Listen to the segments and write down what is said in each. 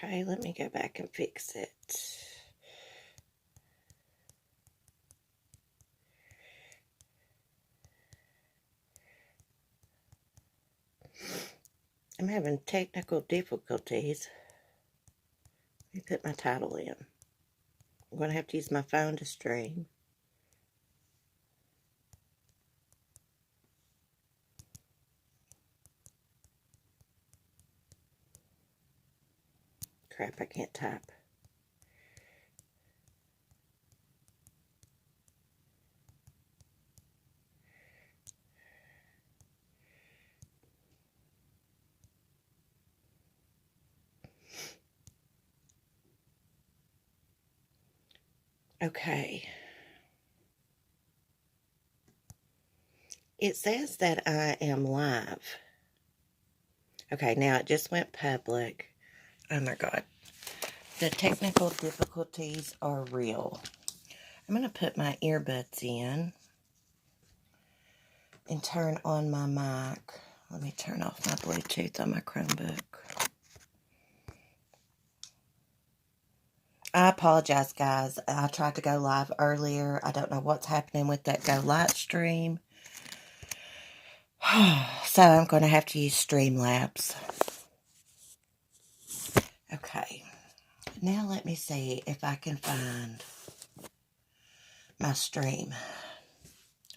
Okay, let me go back and fix it. I'm having technical difficulties. Let me put my title in. I'm going to have to use my phone to stream. Crap, I can't type. Okay. It says that I am live. Okay, now it just went public. Oh my God. The technical difficulties are real. I'm going to put my earbuds in and turn on my mic. Let me turn off my Bluetooth on my Chromebook. I apologize, guys. I tried to go live earlier. I don't know what's happening with that Go Live stream. So I'm going to have to use Streamlabs. Okay. Now let me see if I can find my stream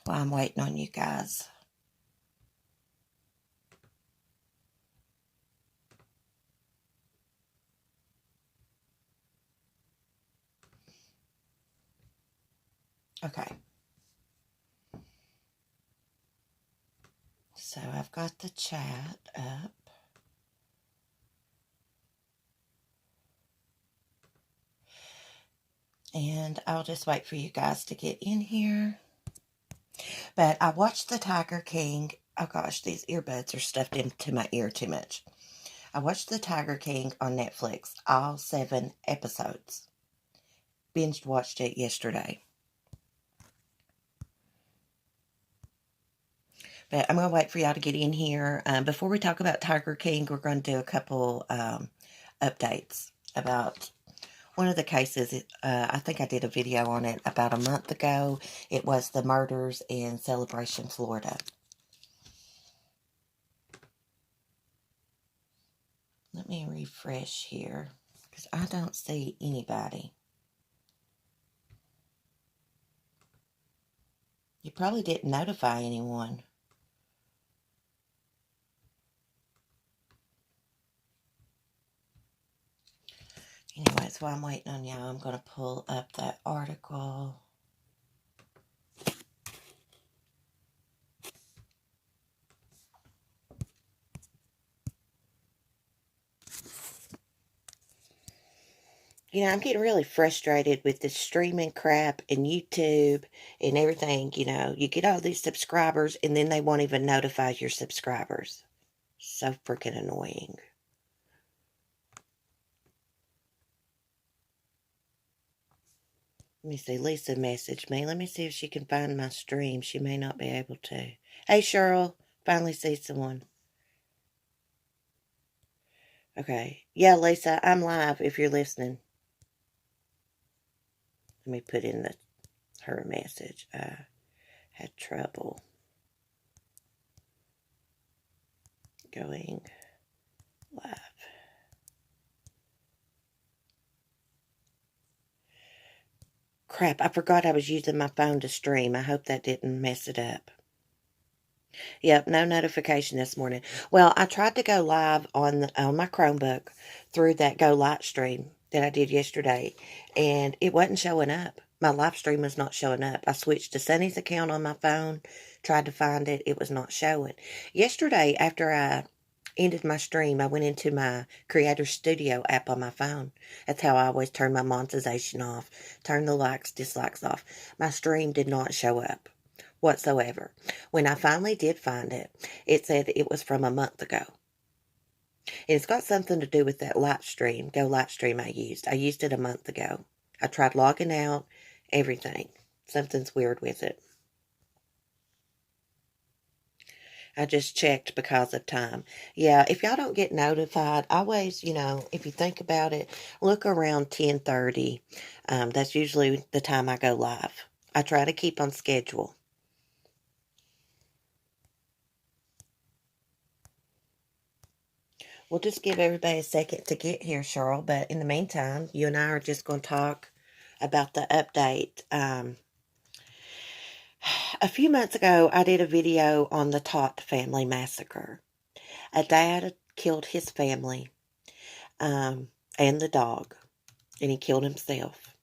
while I'm waiting on you guys. Okay. So I've got the chat up. And I'll just wait for you guys to get in here. But I watched the Tiger King. Oh gosh, these earbuds are stuffed into my ear too much. I watched the Tiger King on Netflix, all 7 episodes. Binged watched it yesterday. But I'm going to wait for y'all to get in here. Before we talk about Tiger King, we're going to do a couple updates about one of the cases. I think I did a video on it about a month ago. It was the murders in Celebration, Florida. Let me refresh here because I don't see anybody. You probably didn't notify anyone. Anyways, while I'm waiting on y'all, I'm going to pull up that article. You know, I'm getting really frustrated with this streaming crap and YouTube and everything. You know, you get all these subscribers and then they won't even notify your subscribers. So freaking annoying. Let me see. Lisa messaged me. Let me see if she can find my stream. She may not be able to. Hey, Cheryl. Finally see someone. Okay. Yeah, Lisa, I'm live if you're listening. Let me put in her message. I had trouble going live. Crap, I forgot I was using my phone to stream. I hope that didn't mess it up. Yep, no notification this morning. Well, I tried to go live on my Chromebook through that Go Live stream that I did yesterday, and it wasn't showing up. My live stream was not showing up. I switched to Sunny's account on my phone, tried to find it. It was not showing. Yesterday, after I ended my stream, I went into my Creator Studio app on my phone. That's how I always turn my monetization off, turn the likes, dislikes off. My stream did not show up whatsoever. When I finally did find it, it said it was from a month ago. And it's got something to do with that live stream, Go Live stream I used. I used it a month ago. I tried logging out, everything. Something's weird with it. I just checked because of time. Yeah, if y'all don't get notified, always, if you think about it, look around 10:30. That's usually the time I go live. I try to keep on schedule. We'll just give everybody a second to get here, Cheryl. But in the meantime, you and I are just going to talk about the update. A few months ago, I did a video on the Todt family massacre. A dad killed his family and the dog, and he killed himself.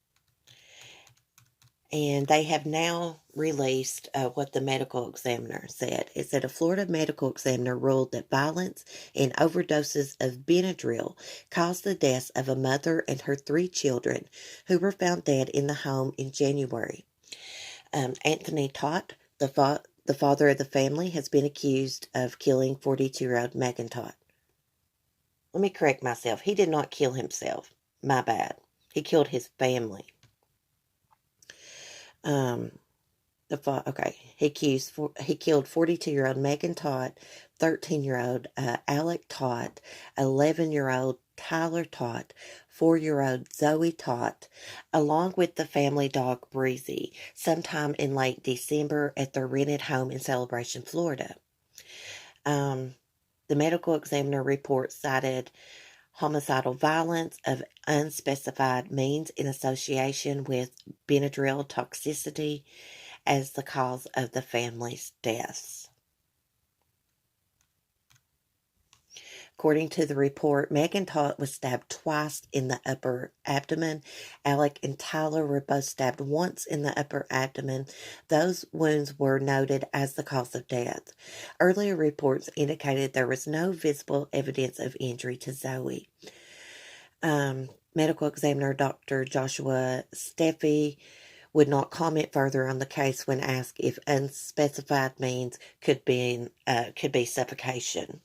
And they have now released what the medical examiner said. It said a Florida medical examiner ruled that violence and overdoses of Benadryl caused the deaths of a mother and her 3 children who were found dead in the home in January. Anthony Todt, the father of the family, has been accused of killing 42-year-old Megan Todt. Let me correct myself. He did not kill himself. My bad. He killed his family. He killed 42-year-old Megan Todt, 13-year-old Alec Todt, 11-year-old Tyler Todt, 4-year-old Zoe Todt, along with the family dog Breezy, sometime in late December at their rented home in Celebration, Florida. The medical examiner report cited homicidal violence of unspecified means in association with Benadryl toxicity as the cause of the family's deaths. According to the report, Megan Todt was stabbed twice in the upper abdomen. Alec and Tyler were both stabbed once in the upper abdomen. Those wounds were noted as the cause of death. Earlier reports indicated there was no visible evidence of injury to Zoe. Medical examiner Dr. Joshua Steffi would not comment further on the case when asked if unspecified means could be suffocation.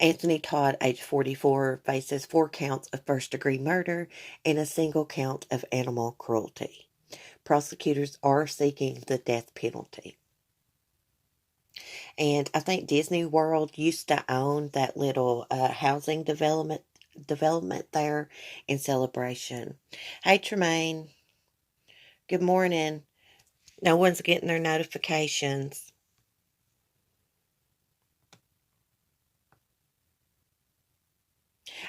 Anthony Todt, age 44, faces 4 counts of first-degree murder and a single count of animal cruelty. Prosecutors are seeking the death penalty. And I think Disney World used to own that little housing development there in Celebration. Hey, Tremaine. Good morning. No one's getting their notifications.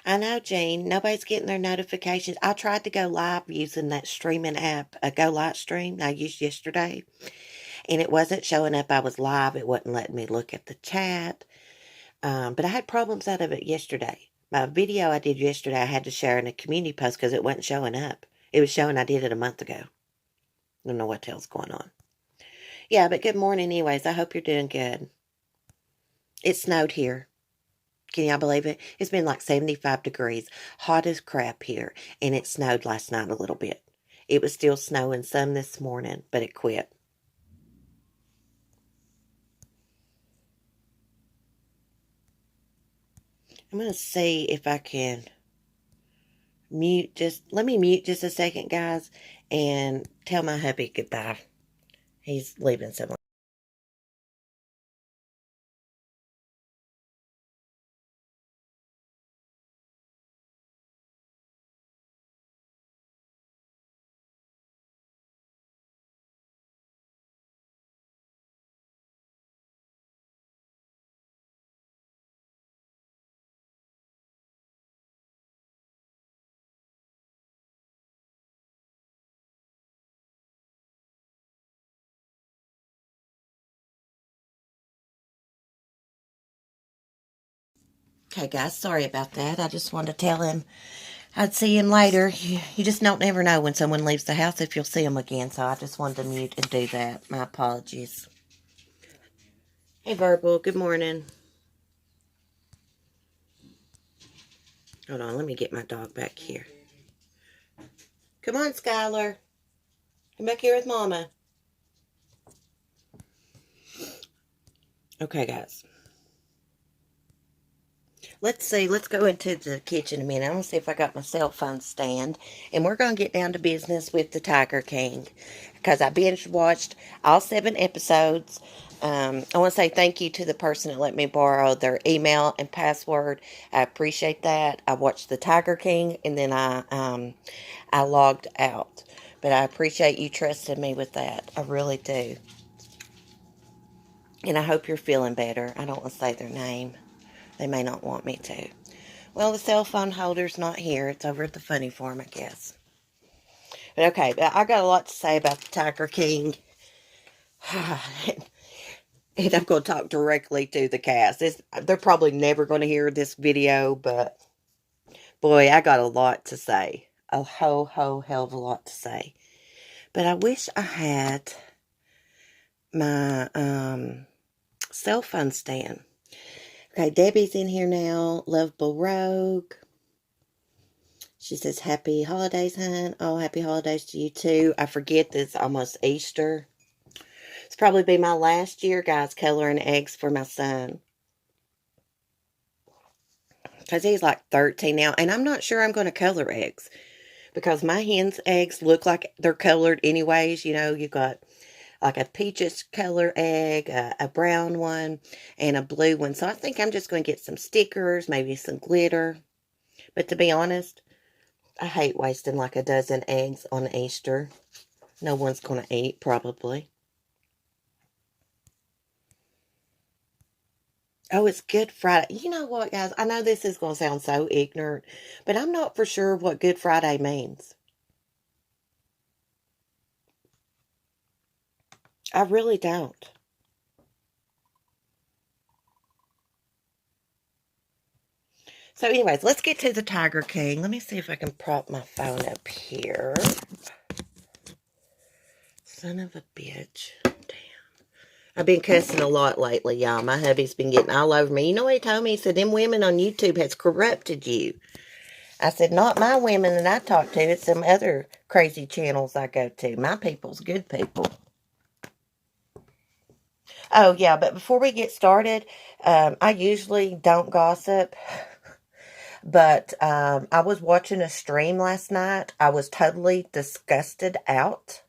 I know, Jean. Nobody's getting their notifications. I tried to go live using that streaming app, Go Live Stream I used yesterday, and it wasn't showing up I was live. It wasn't letting me look at the chat. But I had problems out of it yesterday. My video I did yesterday, I had to share in a community post because it wasn't showing up. It was showing I did it a month ago. I don't know what the hell's going on. Yeah, but good morning anyways. I hope you're doing good. It snowed here. Can y'all believe it? It's been like 75 degrees, hot as crap here, and it snowed last night a little bit. It was still snowing some this morning, but it quit. I'm going to see if I can let me mute just a second, guys, and tell my hubby goodbye. He's leaving somewhere. Okay, guys, sorry about that. I just wanted to tell him I'd see him later. You just don't never know when someone leaves the house if you'll see them again, so I just wanted to mute and do that. My apologies. Hey, Verbal, good morning. Hold on, let me get my dog back here. Come on, Skylar. Come back here with Mama. Okay, guys. Let's see. Let's go into the kitchen a minute. I'm going to see if I got my cell phone stand. And we're going to get down to business with the Tiger King. Because I binge watched all 7 episodes. I want to say thank you to the person that let me borrow their email and password. I appreciate that. I watched the Tiger King and then I logged out. But I appreciate you trusting me with that. I really do. And I hope you're feeling better. I don't want to say their name. They may not want me to. Well, the cell phone holder's not here. It's over at the funny farm, I guess. But okay, but I got a lot to say about the Tiger King. And I'm going to talk directly to the cast. They're probably never going to hear this video, but boy, I got a lot to say. A whole hell of a lot to say. But I wish I had my cell phone stand. Okay, Debbie's in here now. Lovable Rogue. She says, happy holidays, hon. Oh, happy holidays to you too. I forget that it's almost Easter. It's probably be my last year, guys, coloring eggs for my son. Because he's like 13 now. And I'm not sure I'm going to color eggs. Because my hen's eggs look like they're colored anyways. You know, you've got like a peaches color egg, a brown one, and a blue one. So I think I'm just going to get some stickers, maybe some glitter. But to be honest, I hate wasting like a dozen eggs on Easter. No one's going to eat, probably. Oh, it's Good Friday. You know what, guys? I know this is going to sound so ignorant, but I'm not for sure what Good Friday means. I really don't. So anyways, let's get to the Tiger King. Let me see if I can prop my phone up here. Son of a bitch. Damn. I've been cussing a lot lately, y'all. My hubby's been getting all over me. You know what he told me? He said, them women on YouTube has corrupted you. I said, not my women that I talk to. It's some other crazy channels I go to. My people's good people. Oh, yeah, but before we get started, I usually don't gossip. But I was watching a stream last night. I was totally disgusted out.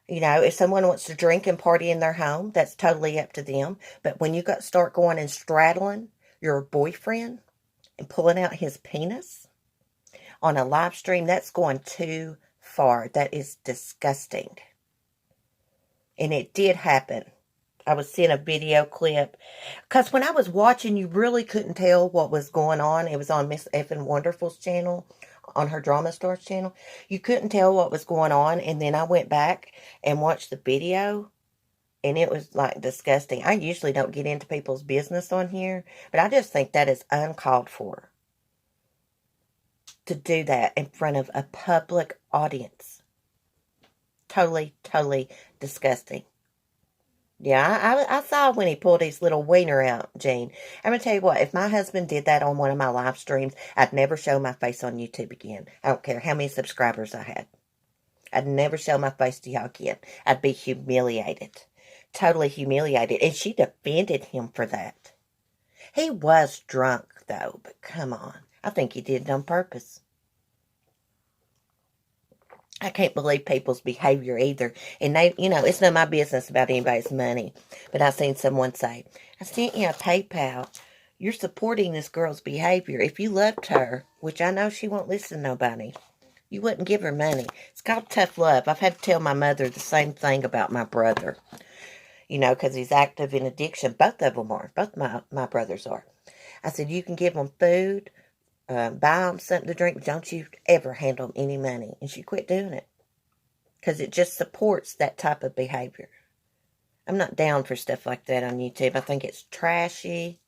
You know, if someone wants to drink and party in their home, that's totally up to them. But when you start going and straddling your boyfriend and pulling out his penis on a live stream, that's going too far. That is disgusting. And it did happen. I was seeing a video clip. Because when I was watching, you really couldn't tell what was going on. It was on Miss Effin Wonderful's channel, on her Drama Stars channel. You couldn't tell what was going on. And then I went back and watched the video. And it was like disgusting. I usually don't get into people's business on here. But I just think that is uncalled for. To do that in front of a public audience. Totally, totally disgusting. Yeah, I saw when he pulled his little wiener out, Gene. I'm going to tell you what, if my husband did that on one of my live streams, I'd never show my face on YouTube again. I don't care how many subscribers I had. I'd never show my face to y'all again. I'd be humiliated. Totally humiliated. And she defended him for that. He was drunk, though, but come on. I think he did it on purpose. I can't believe people's behavior either. And they, you know, it's none of my business about anybody's money. But I seen someone say, I sent you a PayPal. You're supporting this girl's behavior. If you loved her, which I know she won't listen to nobody, you wouldn't give her money. It's called tough love. I've had to tell my mother the same thing about my brother. You know, because he's active in addiction. Both of them are. Both my brothers are. I said, you can give them food, buy them something to drink, but don't you ever hand them any money. And she quit doing it. Because it just supports that type of behavior. I'm not down for stuff like that on YouTube. I think it's trashy.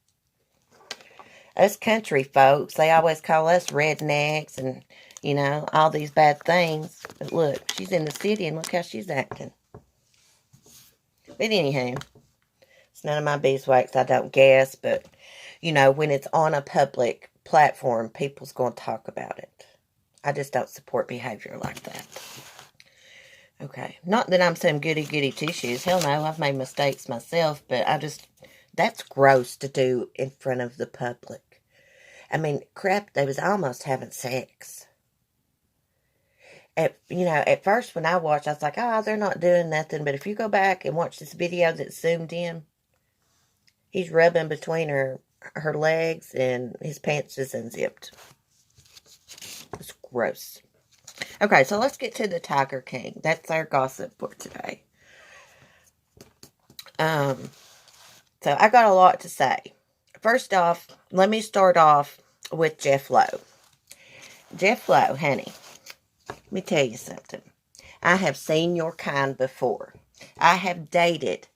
Us country folks, they always call us rednecks and, you know, all these bad things. But look, she's in the city and look how she's acting. But anyhow, it's none of my beeswax. I don't guess. But, you know, when it's on a public platform, people's going to talk about it. I just don't support behavior like that. Okay. Not that I'm some goody-goody two-shoes. Hell no, I've made mistakes myself, but that's gross to do in front of the public. I mean, crap, they was almost having sex. At first when I watched, I was like, oh, they're not doing nothing. But if you go back and watch this video that's zoomed in, he's rubbing between her legs and his pants is unzipped. It's gross. Okay, so let's get to the Tiger King. That's our gossip for today. So I got a lot to say. First off, let me start off with Jeff Lowe. Jeff Lowe, honey, let me tell you something. I have seen your kind before. I have dated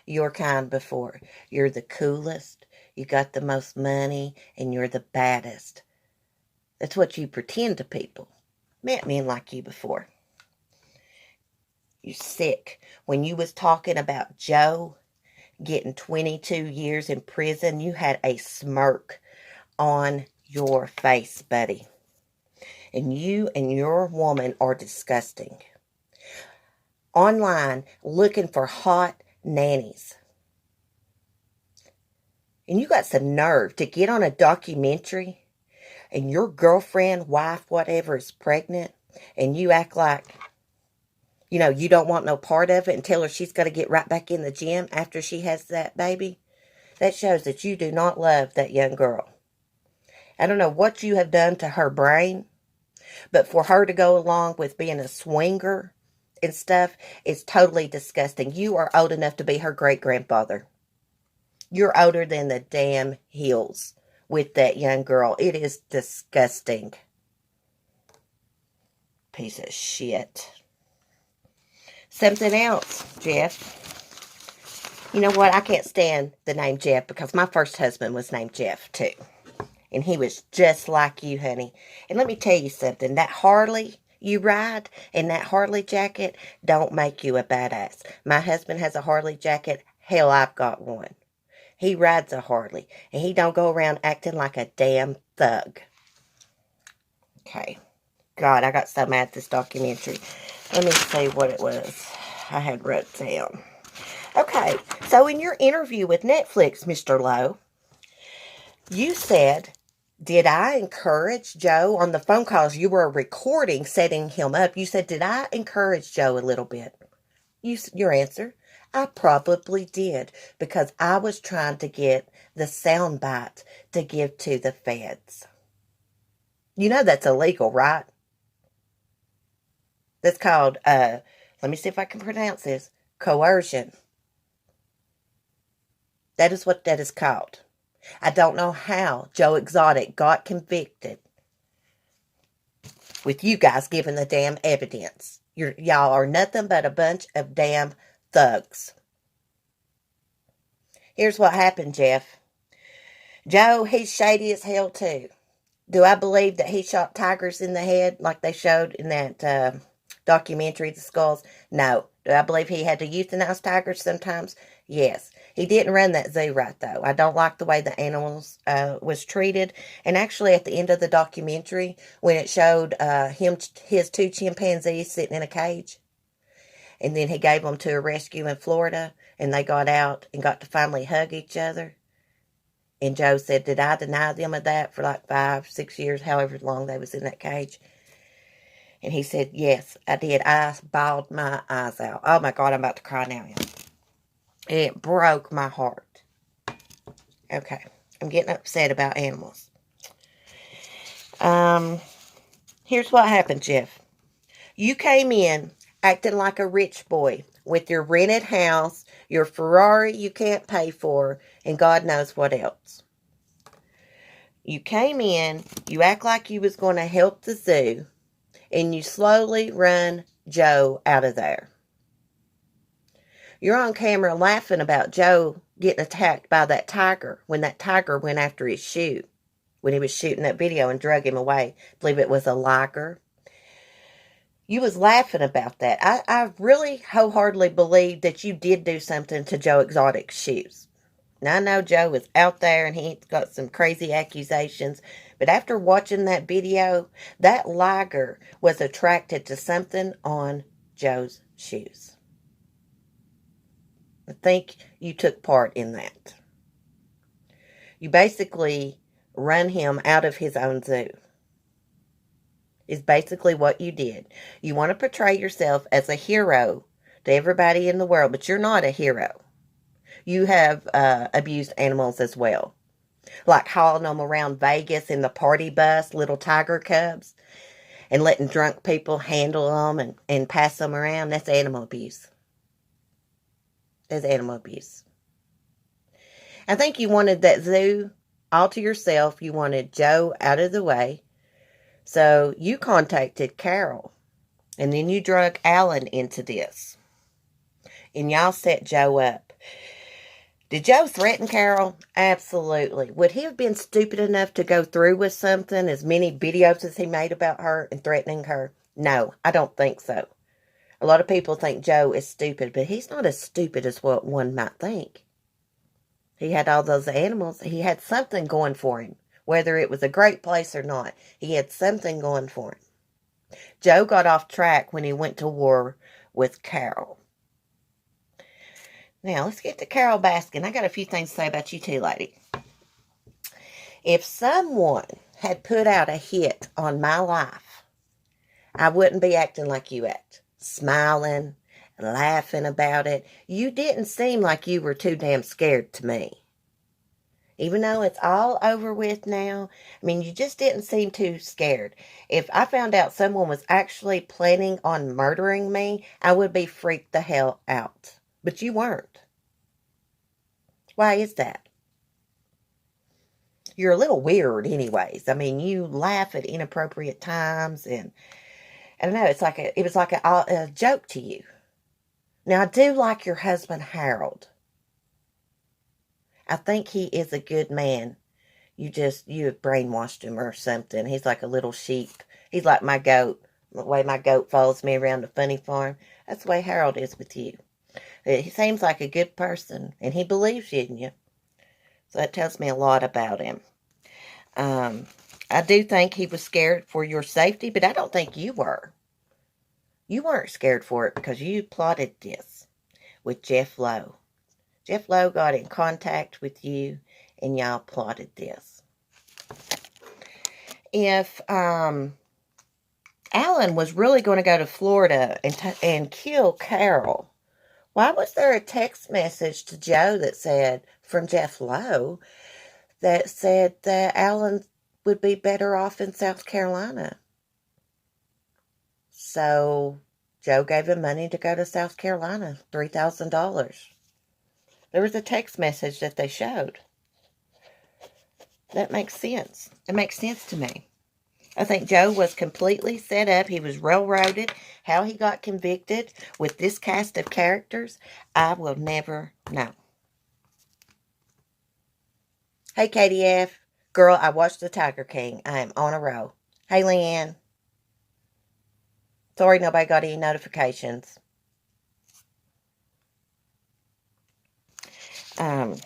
your kind before. You're the coolest, you got the most money, and you're the baddest. That's what you pretend to people. Met men like you before. You sick. When you was talking about Joe getting 22 years in prison, you had a smirk on your face, buddy. And you and your woman are disgusting. Online, looking for hot nannies. And you got some nerve to get on a documentary and your girlfriend, wife, whatever is pregnant, and you act like, you don't want no part of it and tell her she's got to get right back in the gym after she has that baby. That shows that you do not love that young girl. I don't know what you have done to her brain, but for her to go along with being a swinger and stuff is totally disgusting. You are old enough to be her great-grandfather. You're older than the damn hills with that young girl. It is disgusting. Piece of shit. Something else, Jeff. You know what? I can't stand the name Jeff because my first husband was named Jeff, too. And he was just like you, honey. And let me tell you something. That Harley you ride and that Harley jacket don't make you a badass. My husband has a Harley jacket. Hell, I've got one. He rides a Harley. And he don't go around acting like a damn thug. Okay. God, I got so mad at this documentary. Let me see what it was I had wrote down. Okay, so in your interview with Netflix, Mr. Lowe, you said, did I encourage Joe on the phone calls you were recording, setting him up? You said, did I encourage Joe a little bit? Your answer, I probably did because I was trying to get the sound bite to give to the feds. You know that's illegal, right? That's called, let me see if I can pronounce this, coercion. That is what that is called. I don't know how Joe Exotic got convicted with you guys giving the damn evidence. Y'all are nothing but a bunch of damn thugs. Here's what happened, Jeff. Joe, he's shady as hell too. Do I believe that he shot tigers in the head like they showed in that documentary, The Skulls? No. Do I believe he had to euthanize tigers sometimes? Yes. He didn't run that zoo right, though. I don't like the way the animals was treated. And actually, at the end of the documentary, when it showed his two chimpanzees sitting in a cage, and then he gave them to a rescue in Florida, and they got out and got to finally hug each other. And Joe said, did I deny them of that for like 5, 6 years, however long they was in that cage? And he said, yes, I did. I bawled my eyes out. Oh, my God, I'm about to cry now. It broke my heart. Okay, I'm getting upset about animals. Here's what happened, Jeff. You came in acting like a rich boy with your rented house, your Ferrari you can't pay for, and God knows what else. You came in, you act like you was going to help the zoo, and you slowly run Joe out of there. You're on camera laughing about Joe getting attacked by that tiger when that tiger went after his shoe. When he was shooting that video and drug him away. I believe it was a liger. You was laughing about that. I really wholeheartedly believe that you did do something to Joe Exotic's shoes. Now, I know Joe was out there and he's got some crazy accusations. But after watching that video, that liger was attracted to something on Joe's shoes. I think you took part in that. You basically run him out of his own zoo. is basically what you did. You want to portray yourself as a hero to everybody in the world, but you're not a hero. You have abused animals as well. Like hauling them around Vegas in the party bus, little tiger cubs, and letting drunk people handle them and pass them around. That's animal abuse. That's animal abuse. I think you wanted that zoo all to yourself. You wanted Joe out of the way. So you contacted Carol. And then you drug Alan into this. And y'all set Joe up. Did Joe threaten Carol? Absolutely. Would he have been stupid enough to go through with something, as many videos as he made about her and threatening her? No, I don't think so. A lot of people think Joe is stupid, but he's not as stupid as what one might think. He had all those animals. He had something going for him. Whether it was a great place or not, he had something going for him. Joe got off track when he went to war with Carol. Now, let's get to Carol Baskin. I got a few things to say about you too, lady. If someone had put out a hit on my life, I wouldn't be acting like you act. Smiling, laughing about it. You didn't seem like you were too damn scared to me. Even though it's all over with now, I mean, you just didn't seem too scared. If I found out someone was actually planning on murdering me, I would be freaked the hell out. But you weren't. Why is that? You're a little weird anyways. I mean, you laugh at inappropriate times, and I don't know, it was like a joke to you. Now, I do like your husband, Harold. I think he is a good man. You have brainwashed him or something. He's like a little sheep. He's like my goat. The way my goat follows me around the funny farm. That's the way Harold is with you. He seems like a good person, and he believes in you. So that tells me a lot about him. I do think he was scared for your safety, but I don't think you were. You weren't scared for it because you plotted this with Jeff Lowe. Jeff Lowe got in contact with you, and y'all plotted this. If Alan was really going to go to Florida and kill Carol, why was there a text message to Joe that said, from Jeff Lowe, that said that Alan would be better off in South Carolina? So Joe gave him money to go to South Carolina, $3,000. There was a text message that they showed. That makes sense. It makes sense to me. I think Joe was completely set up. He was railroaded. How he got convicted with this cast of characters, I will never know. Hey, KDF. Girl, I watched The Tiger King. I am on a roll. Hey, Leanne. Sorry nobody got any notifications. But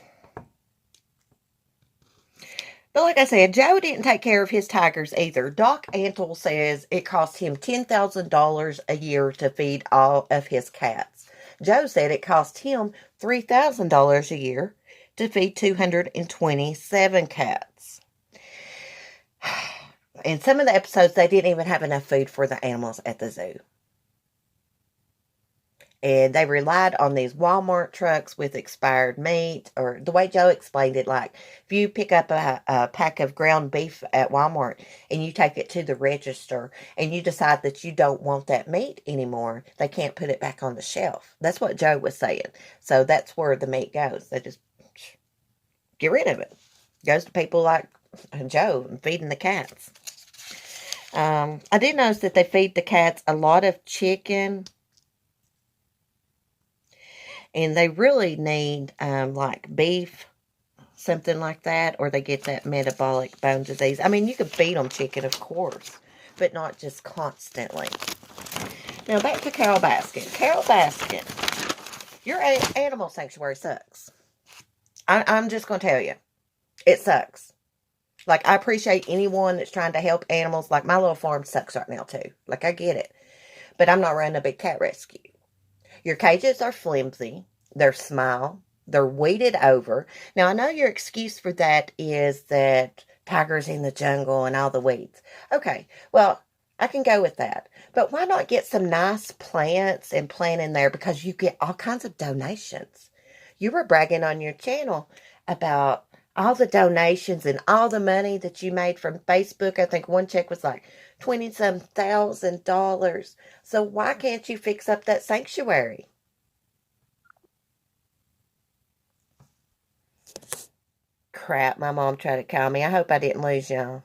like I said, Joe didn't take care of his tigers either. Doc Antle says it cost him $10,000 a year to feed all of his cats. Joe said it cost him $3,000 a year to feed 227 cats. In some of the episodes, they didn't even have enough food for the animals at the zoo. And they relied on these Walmart trucks with expired meat, or the way Joe explained it, like if you pick up a pack of ground beef at Walmart and you take it to the register and you decide that you don't want that meat anymore, they can't put it back on the shelf. That's what Joe was saying. So that's where the meat goes. They just get rid of it. It goes to people like Joe and feeding the cats. I did notice that they feed the cats a lot of chicken. And they really need, like, beef, something like that, or they get that metabolic bone disease. I mean, you could feed them chicken, of course, but not just constantly. Now, back to Carol Baskin. Carol Baskin, your animal sanctuary sucks. I'm just going to tell you. It sucks. Like, I appreciate anyone that's trying to help animals. Like, my little farm sucks right now, too. Like, I get it. But I'm not running a big cat rescue. Your cages are flimsy. They're small. They're weeded over. Now, I know your excuse for that is that tigers in the jungle and all the weeds. Okay, well, I can go with that. But why not get some nice plants and plant in there, because you get all kinds of donations. You were bragging on your channel about all the donations and all the money that you made from Facebook. I think one check was like 20-some thousand dollars. So why can't you fix up that sanctuary? Crap, my mom tried to call me. I hope I didn't lose y'all.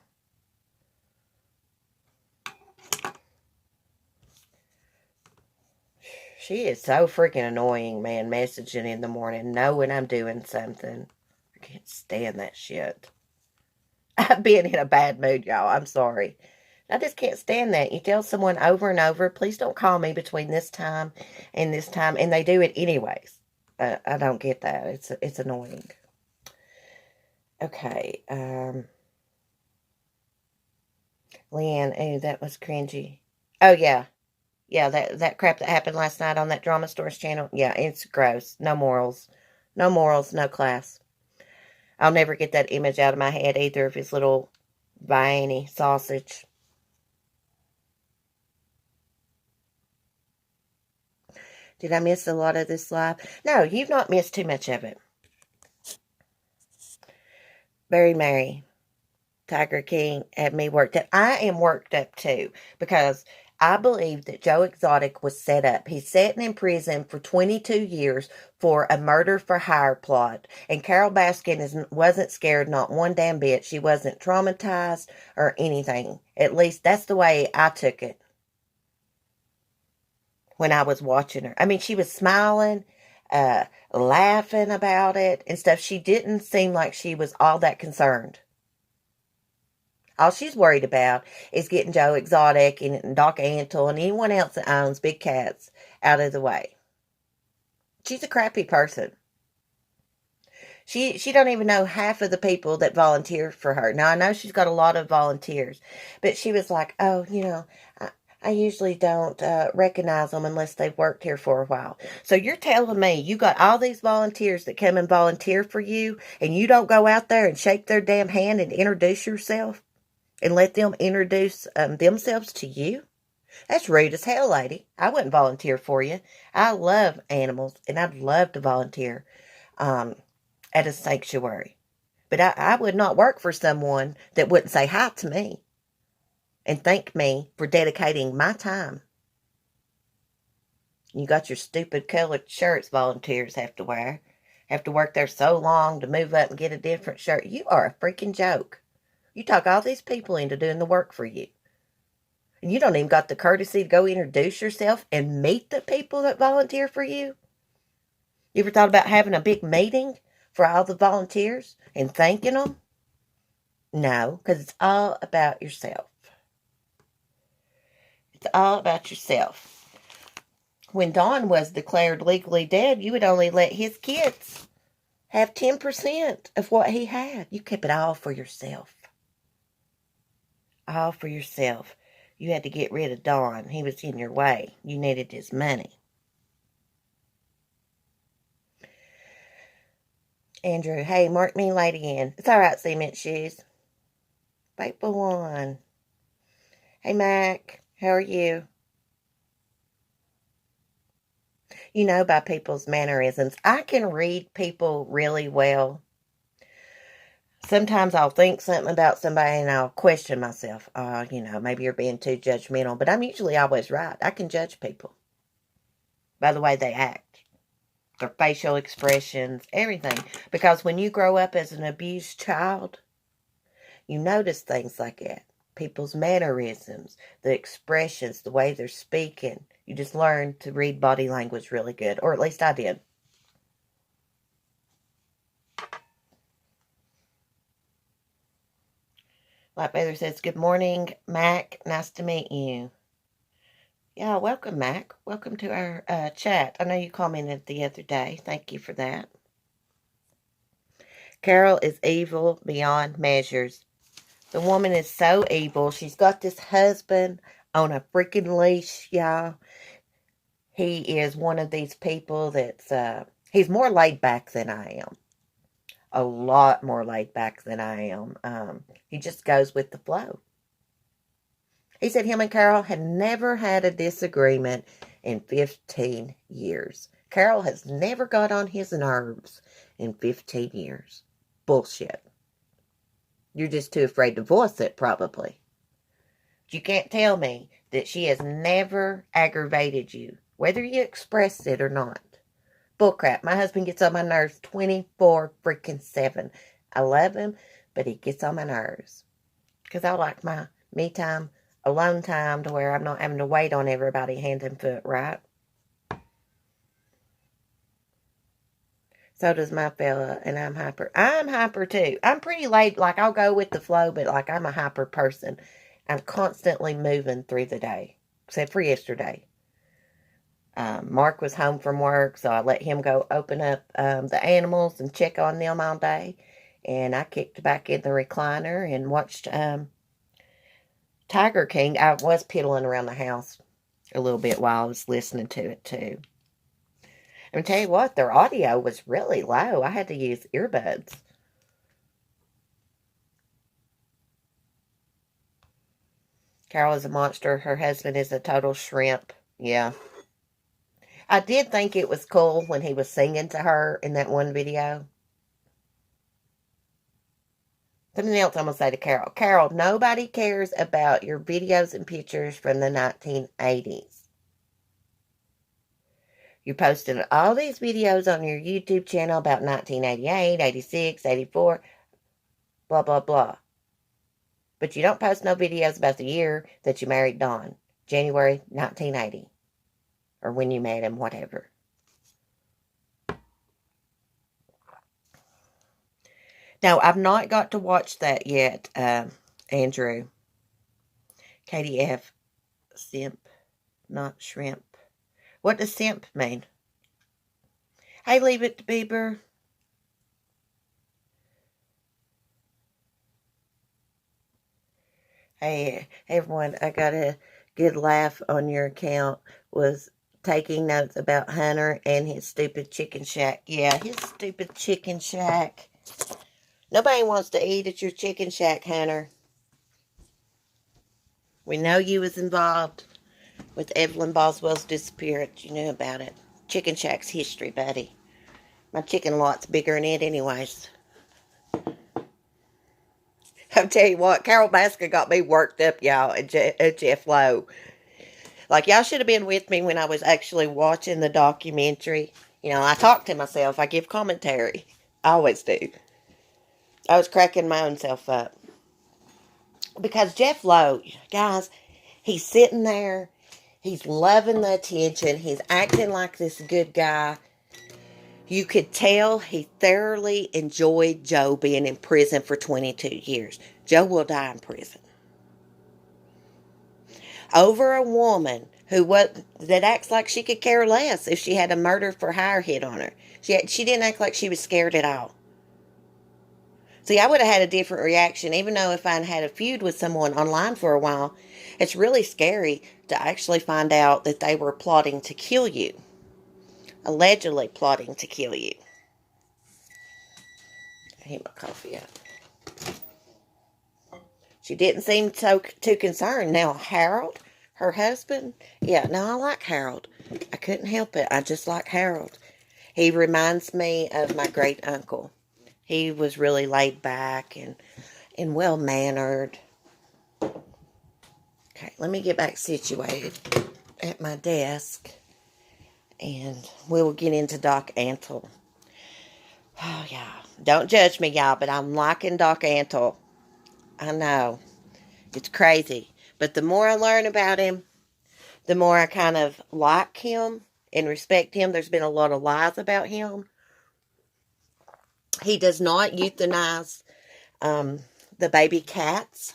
She is so freaking annoying, man, messaging in the morning, knowing I'm doing something. I can't stand that shit. I've been in a bad mood, y'all. I'm sorry. I just can't stand that. You tell someone over and over, please don't call me between this time, and they do it anyways. I don't get that. It's annoying. Okay. Leanne, oh, that was cringy. Oh, yeah. Yeah, that crap that happened last night on that Drama Stores channel. Yeah, it's gross. No morals. No morals, no class. I'll never get that image out of my head either of his little veiny sausage. Did I miss a lot of this live? No, you've not missed too much of it. Very merry. Tiger King had me worked up. I am worked up too, because I believe that Joe Exotic was set up. He's sitting in prison for 22 years for a murder for hire plot. And Carol Baskin wasn't scared, not one damn bit. She wasn't traumatized or anything. At least that's the way I took it when I was watching her. I mean, she was smiling, laughing about it and stuff. She didn't seem like she was all that concerned. All she's worried about is getting Joe Exotic and Doc Antle and anyone else that owns big cats out of the way. She's a crappy person. She don't even know half of the people that volunteer for her. Now, I know she's got a lot of volunteers, but she was like, oh, I usually don't recognize them unless they've worked here for a while. So you're telling me you got all these volunteers that come and volunteer for you, and you don't go out there and shake their damn hand and introduce yourself and let them introduce themselves to you? That's rude as hell, lady. I wouldn't volunteer for you. I love animals, and I'd love to volunteer at a sanctuary. But I would not work for someone that wouldn't say hi to me and thank me for dedicating my time. You got your stupid colored shirts volunteers have to wear. Have to work there so long to move up and get a different shirt. You are a freaking joke. You talk all these people into doing the work for you. And you don't even got the courtesy to go introduce yourself and meet the people that volunteer for you. You ever thought about having a big meeting for all the volunteers and thanking them? No, because it's all about yourself. It's all about yourself. When Don was declared legally dead, you would only let his kids have 10% of what he had. You kept it all for yourself. All for yourself. You had to get rid of Don. He was in your way. You needed his money. Andrew, hey, mark me late again. It's all right, cement shoes. Faithful one. Hey, Mac, how are you? You know, by people's mannerisms. I can read people really well. Sometimes I'll think something about somebody and I'll question myself. Maybe you're being too judgmental, but I'm usually always right. I can judge people by the way they act, their facial expressions, everything. Because when you grow up as an abused child, you notice things like that. People's mannerisms, the expressions, the way they're speaking. You just learn to read body language really good, or at least I did. Light Feather says, good morning, Mac. Nice to meet you. Yeah, welcome, Mac. Welcome to our chat. I know you commented the other day. Thank you for that. Carol is evil beyond measures. The woman is so evil. She's got this husband on a freaking leash, y'all. He is one of these people that's, he's more laid back than I am. A lot more laid back than I am. He just goes with the flow. He said him and Carol had never had a disagreement in 15 years. Carol has never got on his nerves in 15 years. Bullshit. You're just too afraid to voice it, probably. You can't tell me that she has never aggravated you, whether you express it or not. Bullcrap. My husband gets on my nerves 24 freaking 7. I love him, but he gets on my nerves. Because I like my me time, alone time, to where I'm not having to wait on everybody hand and foot, right? So does my fella, and I'm hyper. I'm hyper too. I'm pretty laid, like I'll go with the flow, but like I'm a hyper person. I'm constantly moving through the day, except for yesterday. Mark was home from work, so I let him go open up the animals and check on them all day. And I kicked back in the recliner and watched Tiger King. I was piddling around the house a little bit while I was listening to it too. And tell you what, their audio was really low. I had to use earbuds. Carol is a monster. Her husband is a total shrimp. Yeah. I did think it was cool when he was singing to her in that one video. Something else I'm going to say to Carol. Carol, nobody cares about your videos and pictures from the 1980s. You're posting all these videos on your YouTube channel about 1988, 86, 84, blah, blah, blah. But you don't post no videos about the year that you married Don, January 1980. Or when you met him, whatever. Now, I've not got to watch that yet, Andrew. KDF, simp, not shrimp. What does simp mean? Hey, leave it to Bieber. Hey, everyone, I got a good laugh on your account. Was taking notes about Hunter and his stupid chicken shack. Yeah, his stupid chicken shack. Nobody wants to eat at your chicken shack, Hunter. We know you was involved with Evelyn Boswell's disappearance. You knew about it. Chicken shack's history, buddy. My chicken lot's bigger than it anyways. I'll tell you what, Carol Baskin got me worked up, y'all, at Jeff Lowe. Like, y'all should have been with me when I was actually watching the documentary. You know, I talk to myself. I give commentary. I always do. I was cracking my own self up. Because Jeff Lowe, guys, he's sitting there. He's loving the attention. He's acting like this good guy. You could tell he thoroughly enjoyed Joe being in prison for 22 years. Joe will die in prison. Over a woman that acts like she could care less if she had a murder for hire hit on her. She didn't act like she was scared at all. See, I would have had a different reaction, even though if I'd had a feud with someone online for a while. It's really scary to actually find out that they were plotting to kill you. Allegedly plotting to kill you. I heat my coffee up. She didn't seem too concerned. Now, Harold, her husband, yeah, no, I like Harold. I couldn't help it. I just like Harold. He reminds me of my great uncle. He was really laid back and well-mannered. Okay, let me get back situated at my desk. And we will get into Doc Antle. Oh, yeah. Don't judge me, y'all, but I'm liking Doc Antle. I know. It's crazy. But the more I learn about him, the more I kind of like him and respect him. There's been a lot of lies about him. He does not euthanize the baby cats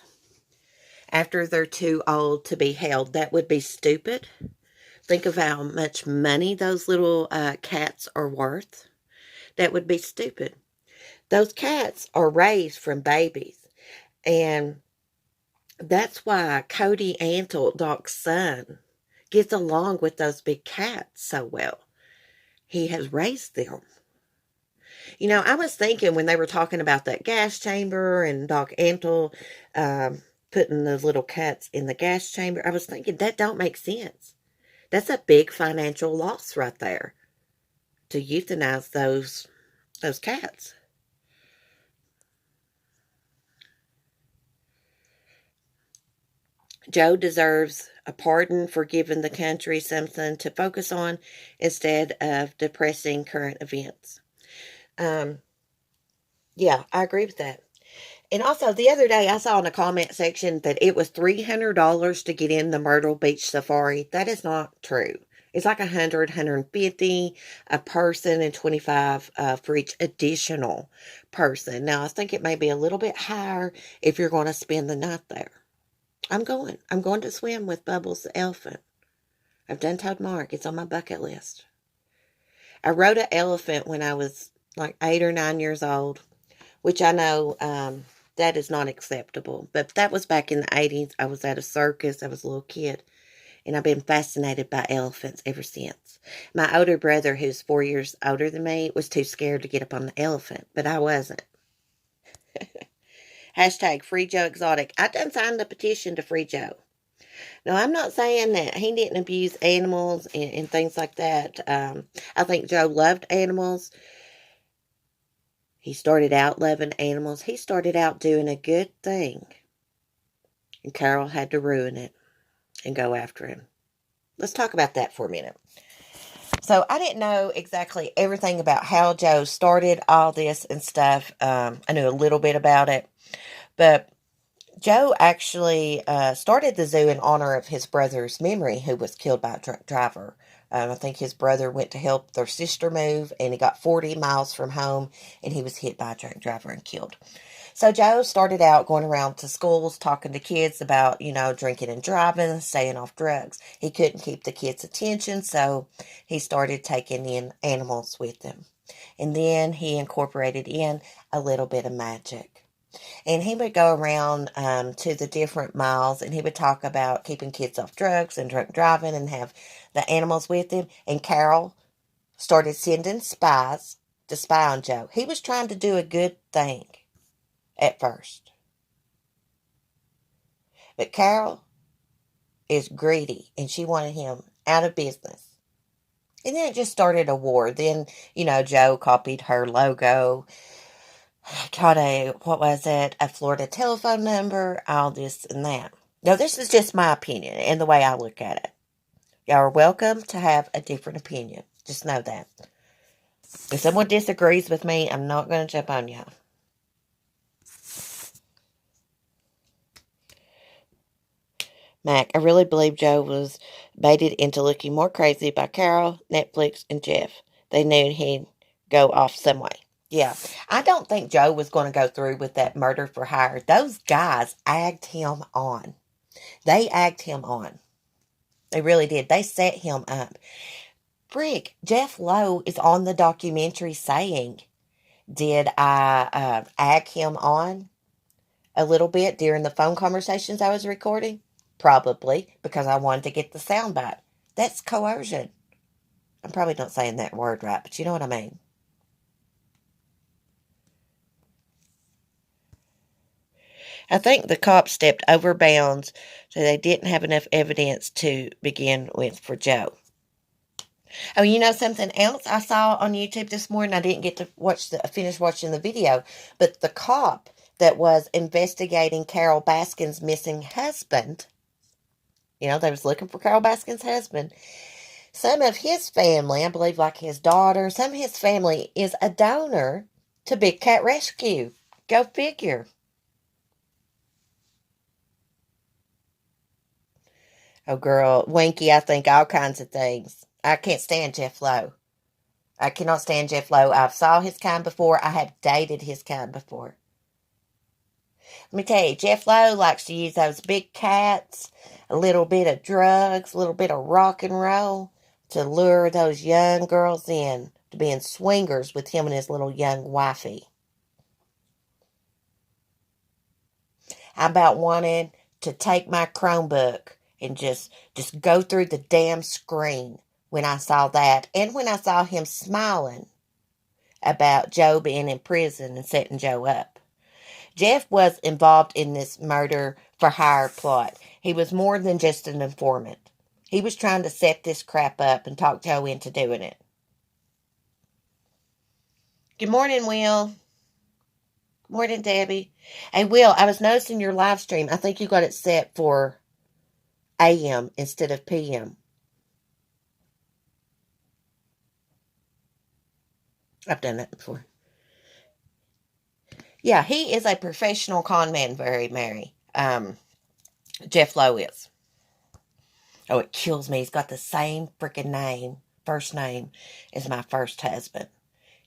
after they're too old to be held. That would be stupid. Think of how much money those little cats are worth. That would be stupid. Those cats are raised from babies. And that's why Cody Antle, Doc's son, gets along with those big cats so well. He has raised them. You know, I was thinking when they were talking about that gas chamber and Doc Antle putting the little cats in the gas chamber. I was thinking that don't make sense. That's a big financial loss right there to euthanize those cats. Joe deserves a pardon for giving the country something to focus on instead of depressing current events. Um, yeah, I agree with that. And also, the other day I saw in the comment section that it was $300 to get in the Myrtle Beach Safari. That is not true. It's like 150 a person and 25 for each additional person. Now, I think it may be a little bit higher if you're going to spend the night there. I'm going. I'm going to swim with Bubbles the elephant. I've done told Mark. It's on my bucket list. I rode an elephant when I was like 8 or 9 years old, which I know that is not acceptable. But that was back in the 80s. I was at a circus. I was a little kid. And I've been fascinated by elephants ever since. My older brother, who's 4 years older than me, was too scared to get up on the elephant. But I wasn't. Hashtag Free Joe Exotic. I done signed the petition to free Joe. Now, I'm not saying that he didn't abuse animals and things like that. I think Joe loved animals. He started out loving animals. He started out doing a good thing. And Carol had to ruin it and go after him. Let's talk about that for a minute. So I didn't know exactly everything about how Joe started all this and stuff. I knew a little bit about it. But Joe actually started the zoo in honor of his brother's memory, who was killed by a drunk driver. I think his brother went to help their sister move, and he got 40 miles from home, and he was hit by a drunk driver and killed. So Joe started out going around to schools, talking to kids about, drinking and driving, staying off drugs. He couldn't keep the kids' attention, so he started taking in animals with him. And then he incorporated in a little bit of magic. And he would go around to the different malls, and he would talk about keeping kids off drugs and drunk driving and have the animals with him. And Carol started sending spies to spy on Joe. He was trying to do a good thing at first. But Carol is greedy, and she wanted him out of business. And then it just started a war. Then, Joe copied her logo, got a Florida telephone number, all this and that. Now, this is just my opinion and the way I look at it. Y'all are welcome to have a different opinion. Just know that. If someone disagrees with me, I'm not going to jump on y'all. Mac, I really believe Joe was baited into looking more crazy by Carol, Netflix, and Jeff. They knew he'd go off some way. Yeah, I don't think Joe was going to go through with that murder for hire. Those guys egged him on. They egged him on. They really did. They set him up. Frick, Jeff Lowe is on the documentary saying, did I egg him on a little bit during the phone conversations I was recording? Probably, because I wanted to get the soundbite. That's coercion. I'm probably not saying that word right, but you know what I mean. I think the cops stepped over bounds, so they didn't have enough evidence to begin with for Joe. Oh, something else I saw on YouTube this morning? I didn't get to finish watching the video, but the cop that was investigating Carol Baskin's missing husband, they was looking for Carol Baskin's husband. Some of his family, I believe like his daughter, some of his family is a donor to Big Cat Rescue. Go figure. Oh, girl, Winky, I think all kinds of things. I can't stand Jeff Lowe. I cannot stand Jeff Lowe. I've saw his kind before. I have dated his kind before. Let me tell you, Jeff Lowe likes to use those big cats, a little bit of drugs, a little bit of rock and roll to lure those young girls in to being swingers with him and his little young wifey. I about wanted to take my Chromebook and just go through the damn screen when I saw that, and when I saw him smiling about Joe being in prison and setting Joe up. Jeff was involved in this murder for hire plot. He was more than just an informant. He was trying to set this crap up and talk Joe into doing it. Good morning, Will. Good morning, Debbie. Hey, Will, I was noticing your live stream. I think you got it set for AM instead of PM. I've done that before. Yeah, he is a professional con man, very Mary. Jeff Lowe is. Oh, it kills me. He's got the same freaking name, first name, as my first husband.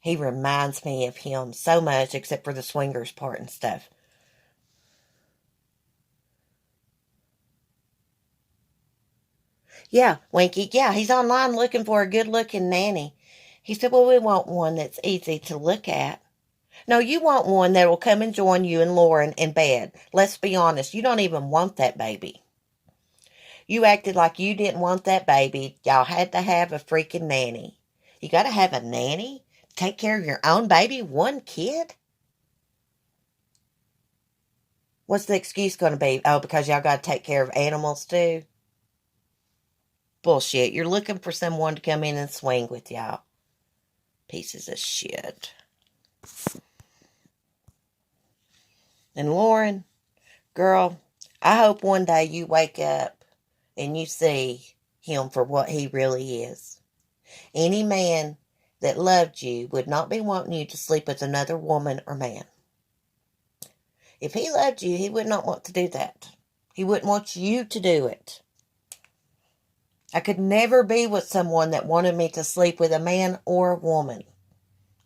He reminds me of him so much, except for the swingers part and stuff. Yeah, Winky. Yeah, he's online looking for a good-looking nanny. He said, well, we want one that's easy to look at. No, you want one that will come and join you and Lauren in bed. Let's be honest, you don't even want that baby. You acted like you didn't want that baby. Y'all had to have a freaking nanny. You got to have a nanny? Take care of your own baby? One kid? What's the excuse going to be? Oh, because y'all got to take care of animals too? Bullshit. You're looking for someone to come in and swing with y'all. Pieces of shit. And Lauren, girl, I hope one day you wake up and you see him for what he really is. Any man that loved you would not be wanting you to sleep with another woman or man. If he loved you, he would not want to do that. He wouldn't want you to do it. I could never be with someone that wanted me to sleep with a man or a woman.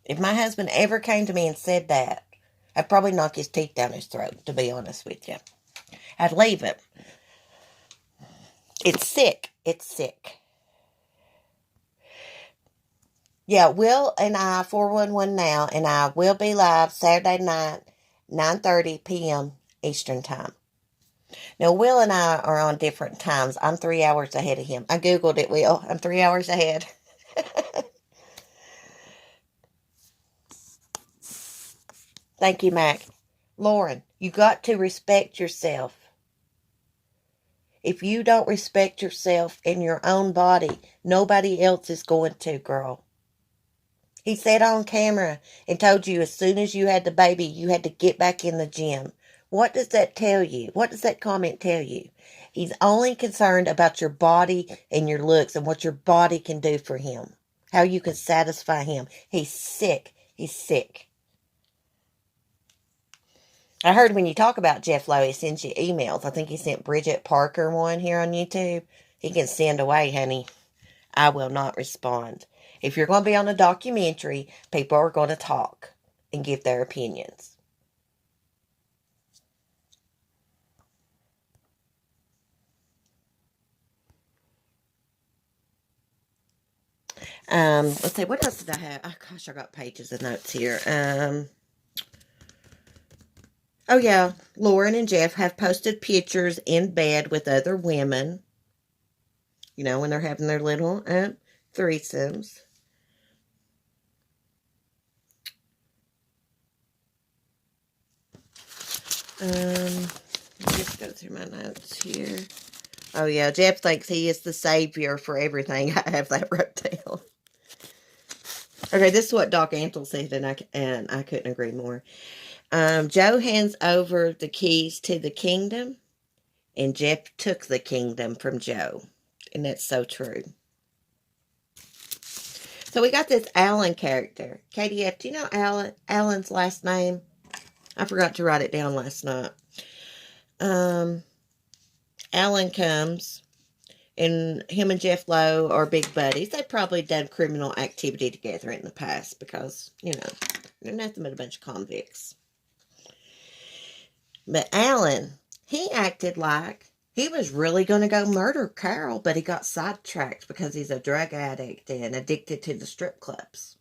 If my husband ever came to me and said that, I'd probably knock his teeth down his throat, to be honest with you. I'd leave him. It's sick. It's sick. Yeah, Will and I, 411 now, and I will be live Saturday night, 9:30 p.m. Eastern Time. Now, Will and I are on different times. I'm 3 hours ahead of him. I Googled it, Will. I'm 3 hours ahead. Thank you, Mac. Lauren, you got to respect yourself. If you don't respect yourself in your own body, nobody else is going to, girl. He said on camera and told you as soon as you had the baby, you had to get back in the gym. What does that tell you? What does that comment tell you? He's only concerned about your body and your looks and what your body can do for him. How you can satisfy him. He's sick. He's sick. I heard when you talk about Jeff Lowe, he sends you emails. I think he sent Bridget Parker one here on YouTube. He can send away, honey. I will not respond. If you're going to be on a documentary, people are going to talk and give their opinions. Let's see, what else did I have? Oh, gosh, I got pages of notes here. Oh, yeah, Lauren and Jeff have posted pictures in bed with other women. You know, when they're having their little threesomes. Let me just go through my notes here. Oh, yeah, Jeff thinks he is the savior for everything. I have that wrote down. Okay, this is what Doc Antle said, and I couldn't agree more. Joe hands over the keys to the kingdom, and Jeff took the kingdom from Joe. And that's so true. So we got this Alan character. KDF, do you know Alan's last name? I forgot to write it down last night. Alan comes, and him and Jeff Lowe are big buddies. They've probably done criminal activity together in the past because, you know, they're nothing but a bunch of convicts. But Alan, he acted like he was really going to go murder Carol, but he got sidetracked because he's a drug addict and addicted to the strip clubs.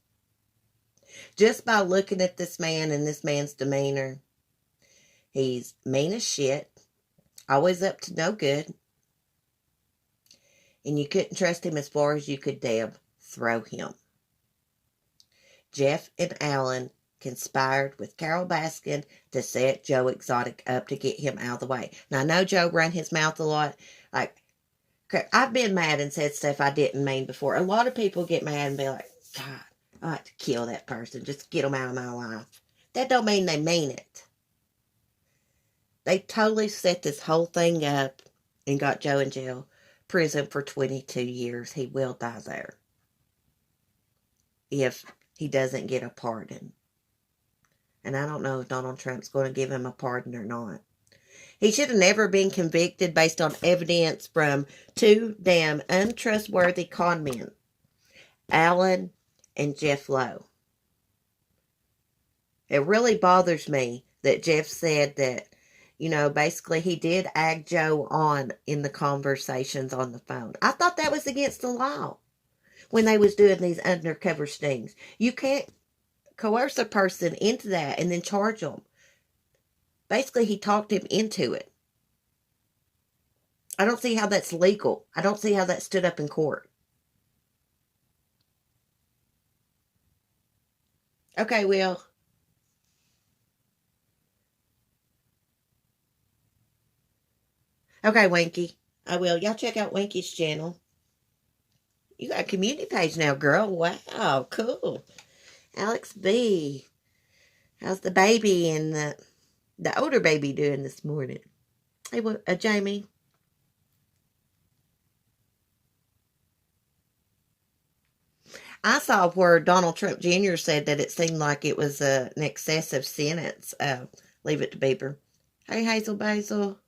Just by looking at this man and this man's demeanor, he's mean as shit, always up to no good, and you couldn't trust him as far as you could damn throw him. Jeff and Alan conspired with Carole Baskin to set Joe Exotic up to get him out of the way. Now, I know Joe ran his mouth a lot. Like, I've been mad and said stuff I didn't mean before. A lot of people get mad and be like, God, I like to kill that person. Just get them out of my life. That don't mean they mean it. They totally set this whole thing up and got Joe in jail. Prison for 22 years. He will die there. If he doesn't get a pardon. And I don't know if Donald Trump's going to give him a pardon or not. He should have never been convicted based on evidence from two damn untrustworthy con men, Alan and Jeff Lowe. It really bothers me that Jeff said that, basically he did ag Joe on in the conversations on the phone. I thought that was against the law when they was doing these undercover stings. You can't coerce a person into that and then charge them. Basically, he talked him into it. I don't see how that's legal. I don't see how that stood up in court. Okay, Will. Okay, Winky. I will. Y'all check out Winky's channel. You got a community page now, girl. Wow, cool. Alex B. How's the baby and the older baby doing this morning? Hey, Jamie. I saw where Donald Trump Jr. said that it seemed like it was an excessive sentence. Leave it to Bieber. Hey, Hazel Basil.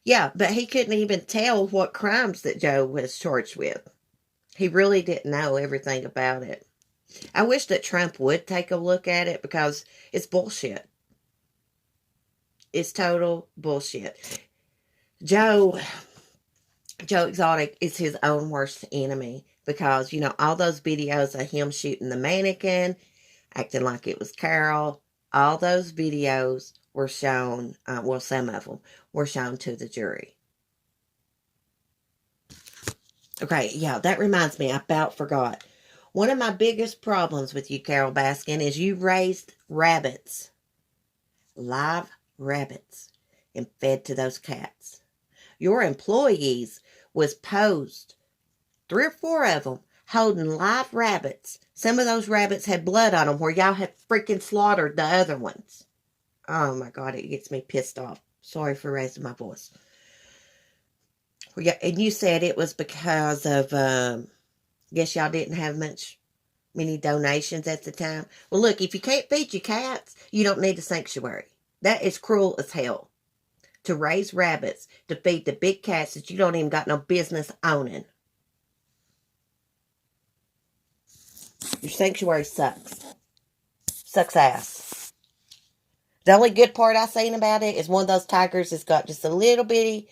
Yeah, but he couldn't even tell what crimes that Joe was charged with. He really didn't know everything about it. I wish that Trump would take a look at it because it's bullshit. It's total bullshit. Joe Exotic is his own worst enemy because, all those videos of him shooting the mannequin, acting like it was Carole, all those videos were shown, some of them were shown to the jury. Okay, yeah, that reminds me, I about forgot. One of my biggest problems with you, Carole Baskin, is you raised rabbits, live rabbits, and fed to those cats. Your employees was posed, 3 or 4 of them, holding live rabbits. Some of those rabbits had blood on them where y'all had freaking slaughtered the other ones. Oh my God, it gets me pissed off. Sorry for raising my voice. Yeah, and you said it was because of, guess y'all didn't have many donations at the time. Well, look, if you can't feed your cats, you don't need a sanctuary. That is cruel as hell. To raise rabbits to feed the big cats that you don't even got no business owning. Your sanctuary sucks. Sucks ass. The only good part I seen about it is one of those tigers has got just a little bitty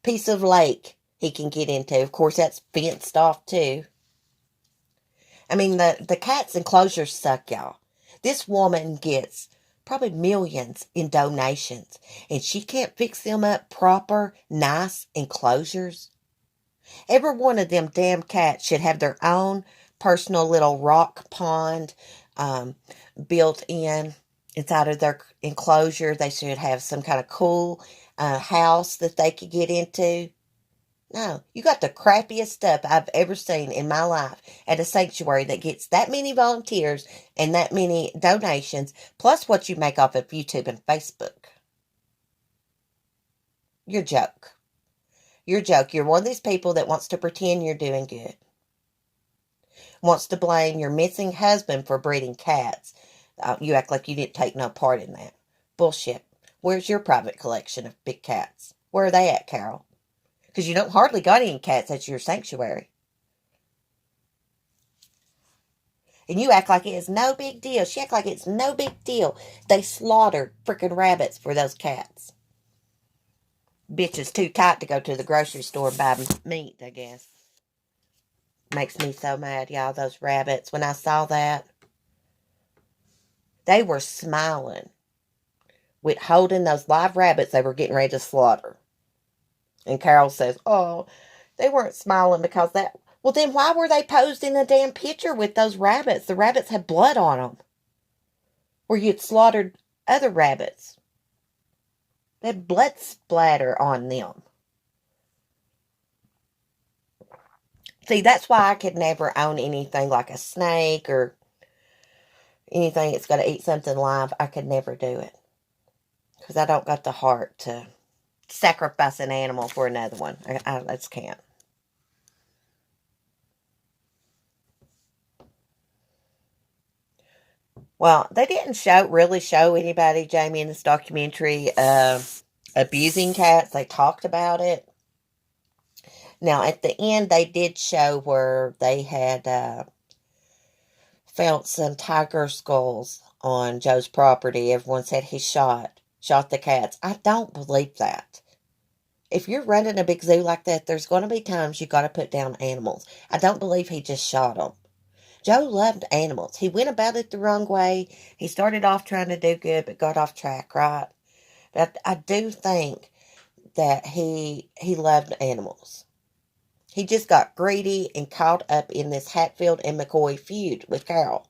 piece of lake he can get into. Of course, that's fenced off too. I mean, the cat's enclosures suck, y'all. This woman gets probably millions in donations, and she can't fix them up proper, nice enclosures. Every one of them damn cats should have their own personal little rock pond built inside of their enclosure. They should have some kind of cool house that they could get into. No, you got the crappiest stuff I've ever seen in my life at a sanctuary that gets that many volunteers and that many donations, plus what you make off of YouTube and Facebook. You're a joke. You're a joke. You're one of these people that wants to pretend you're doing good. Wants to blame your missing husband for breeding cats. You act like you didn't take no part in that. Bullshit. Where's your private collection of big cats? Where are they at, Carole? Because you don't hardly got any cats at your sanctuary. And you act like it is no big deal. She act like it's no big deal. They slaughtered freaking rabbits for those cats. Bitch is too tight to go to the grocery store and buy meat, I guess. Makes me so mad, y'all, those rabbits. When I saw that, they were smiling with holding those live rabbits they were getting ready to slaughter. And Carole says, oh, they weren't smiling because that... Well, then why were they posed in a damn picture with those rabbits? The rabbits had blood on them. where you'd slaughtered other rabbits. They had blood splatter on them. See, that's why I could never own anything like a snake or anything that's going to eat something live. I could never do it. Because I don't got the heart to sacrifice an animal for another one. I just can't. Well, they didn't really show anybody, Jamie, in this documentary abusing cats. They talked about it. Now, at the end, they did show where they had found some tiger skulls on Joe's property. Everyone said he shot the cats. I don't believe that. If you're running a big zoo like that, there's going to be times you got to put down animals. I don't believe he just shot them. Joe loved animals. He went about it the wrong way. He started off trying to do good, but got off track, right? But I do think that he loved animals. He just got greedy and caught up in this Hatfield and McCoy feud with Carol.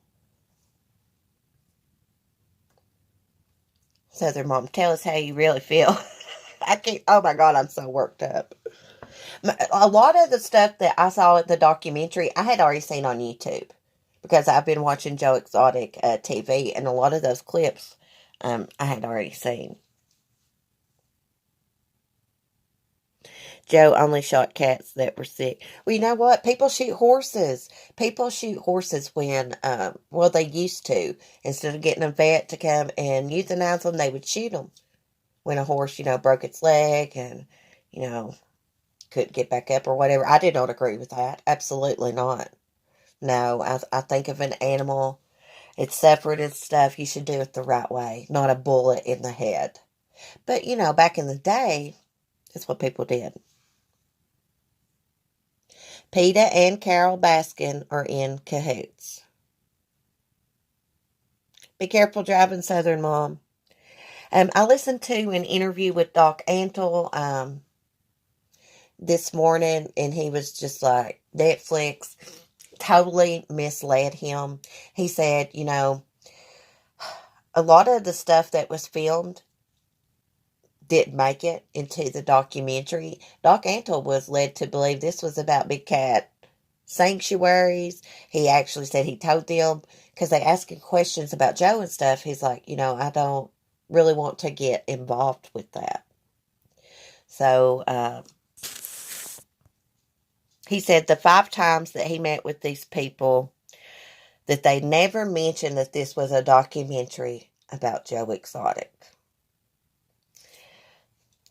Southern Mom, tell us how you really feel. I can't, oh my God, I'm so worked up. A lot of the stuff that I saw in the documentary, I had already seen on YouTube. Because I've been watching Joe Exotic TV, and a lot of those clips I had already seen. Joe only shot cats that were sick. Well, you know what? People shoot horses. People shoot horses when, well, they used to. Instead of getting a vet to come and euthanize them, they would shoot them. When a horse, broke its leg and, couldn't get back up or whatever. I did not agree with that. Absolutely not. No, I think of an animal, it's separate and stuff. You should do it the right way, not a bullet in the head. But, back in the day, that's what people did. PETA and Carol Baskin are in cahoots. Be careful driving, Southern Mom. I listened to an interview with Doc Antle this morning, and he was just like, Netflix totally misled him. He said, a lot of the stuff that was filmed didn't make it into the documentary. Doc Antle was led to believe this was about big cat sanctuaries. He actually said he told them, because they asked him questions about Joe and stuff. He's like, I don't really want to get involved with that. So, he said the 5 times that he met with these people, that they never mentioned that this was a documentary about Joe Exotic.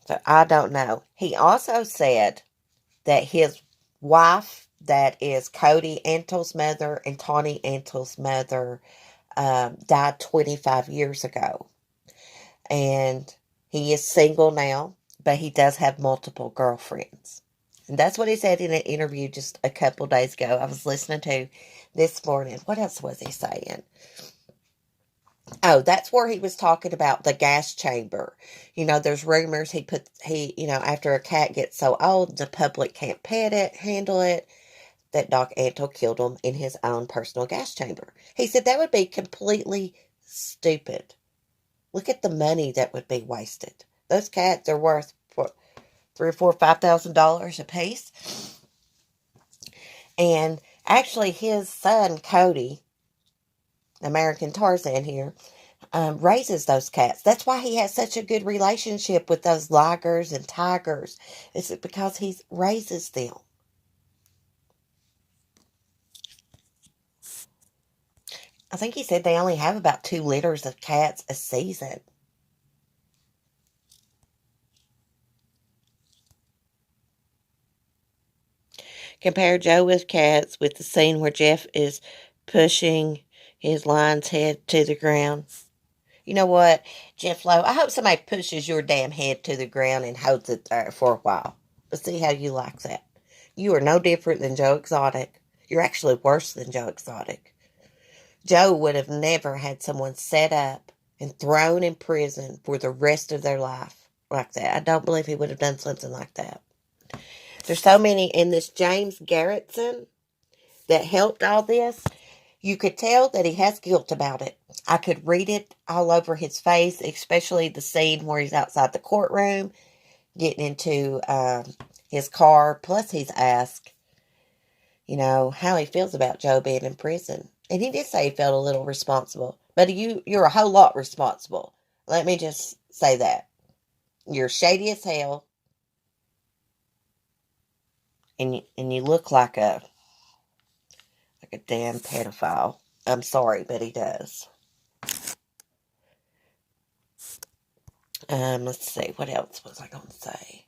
So I don't know. He also said that his wife, that is Cody Antle's mother and Tawny Antle's mother, died 25 years ago. And he is single now, but he does have multiple girlfriends. And that's what he said in an interview just a couple days ago. I was listening to this morning. What else was he saying? Oh, that's where he was talking about the gas chamber. There's rumors after a cat gets so old, the public can't handle it, that Doc Antle killed him in his own personal gas chamber. He said that would be completely stupid. Look at the money that would be wasted. Those cats are worth $3,000 or $5,000 a piece. And actually, his son Cody, American Tarzan here, raises those cats. That's why he has such a good relationship with those ligers and tigers. It's because he raises them. I think he said they only have about 2 litters of cats a season. Compare Joe with cats with the scene where Jeff is pushing his lion's head to the ground. You know what, Jeff Lowe? I hope somebody pushes your damn head to the ground and holds it there for a while. Let's see how you like that. You are no different than Joe Exotic. You're actually worse than Joe Exotic. Joe would have never had someone set up and thrown in prison for the rest of their life like that. I don't believe he would have done something like that. There's so many in this James Garretson that helped all this. You could tell that he has guilt about it. I could read it all over his face, especially the scene where he's outside the courtroom getting into his car. Plus, he's asked, how he feels about Joe being in prison. And he did say he felt a little responsible. But you're a whole lot responsible. Let me just say that. You're shady as hell. And you look like a damn pedophile. I'm sorry, but he does. Let's see. What else was I going to say?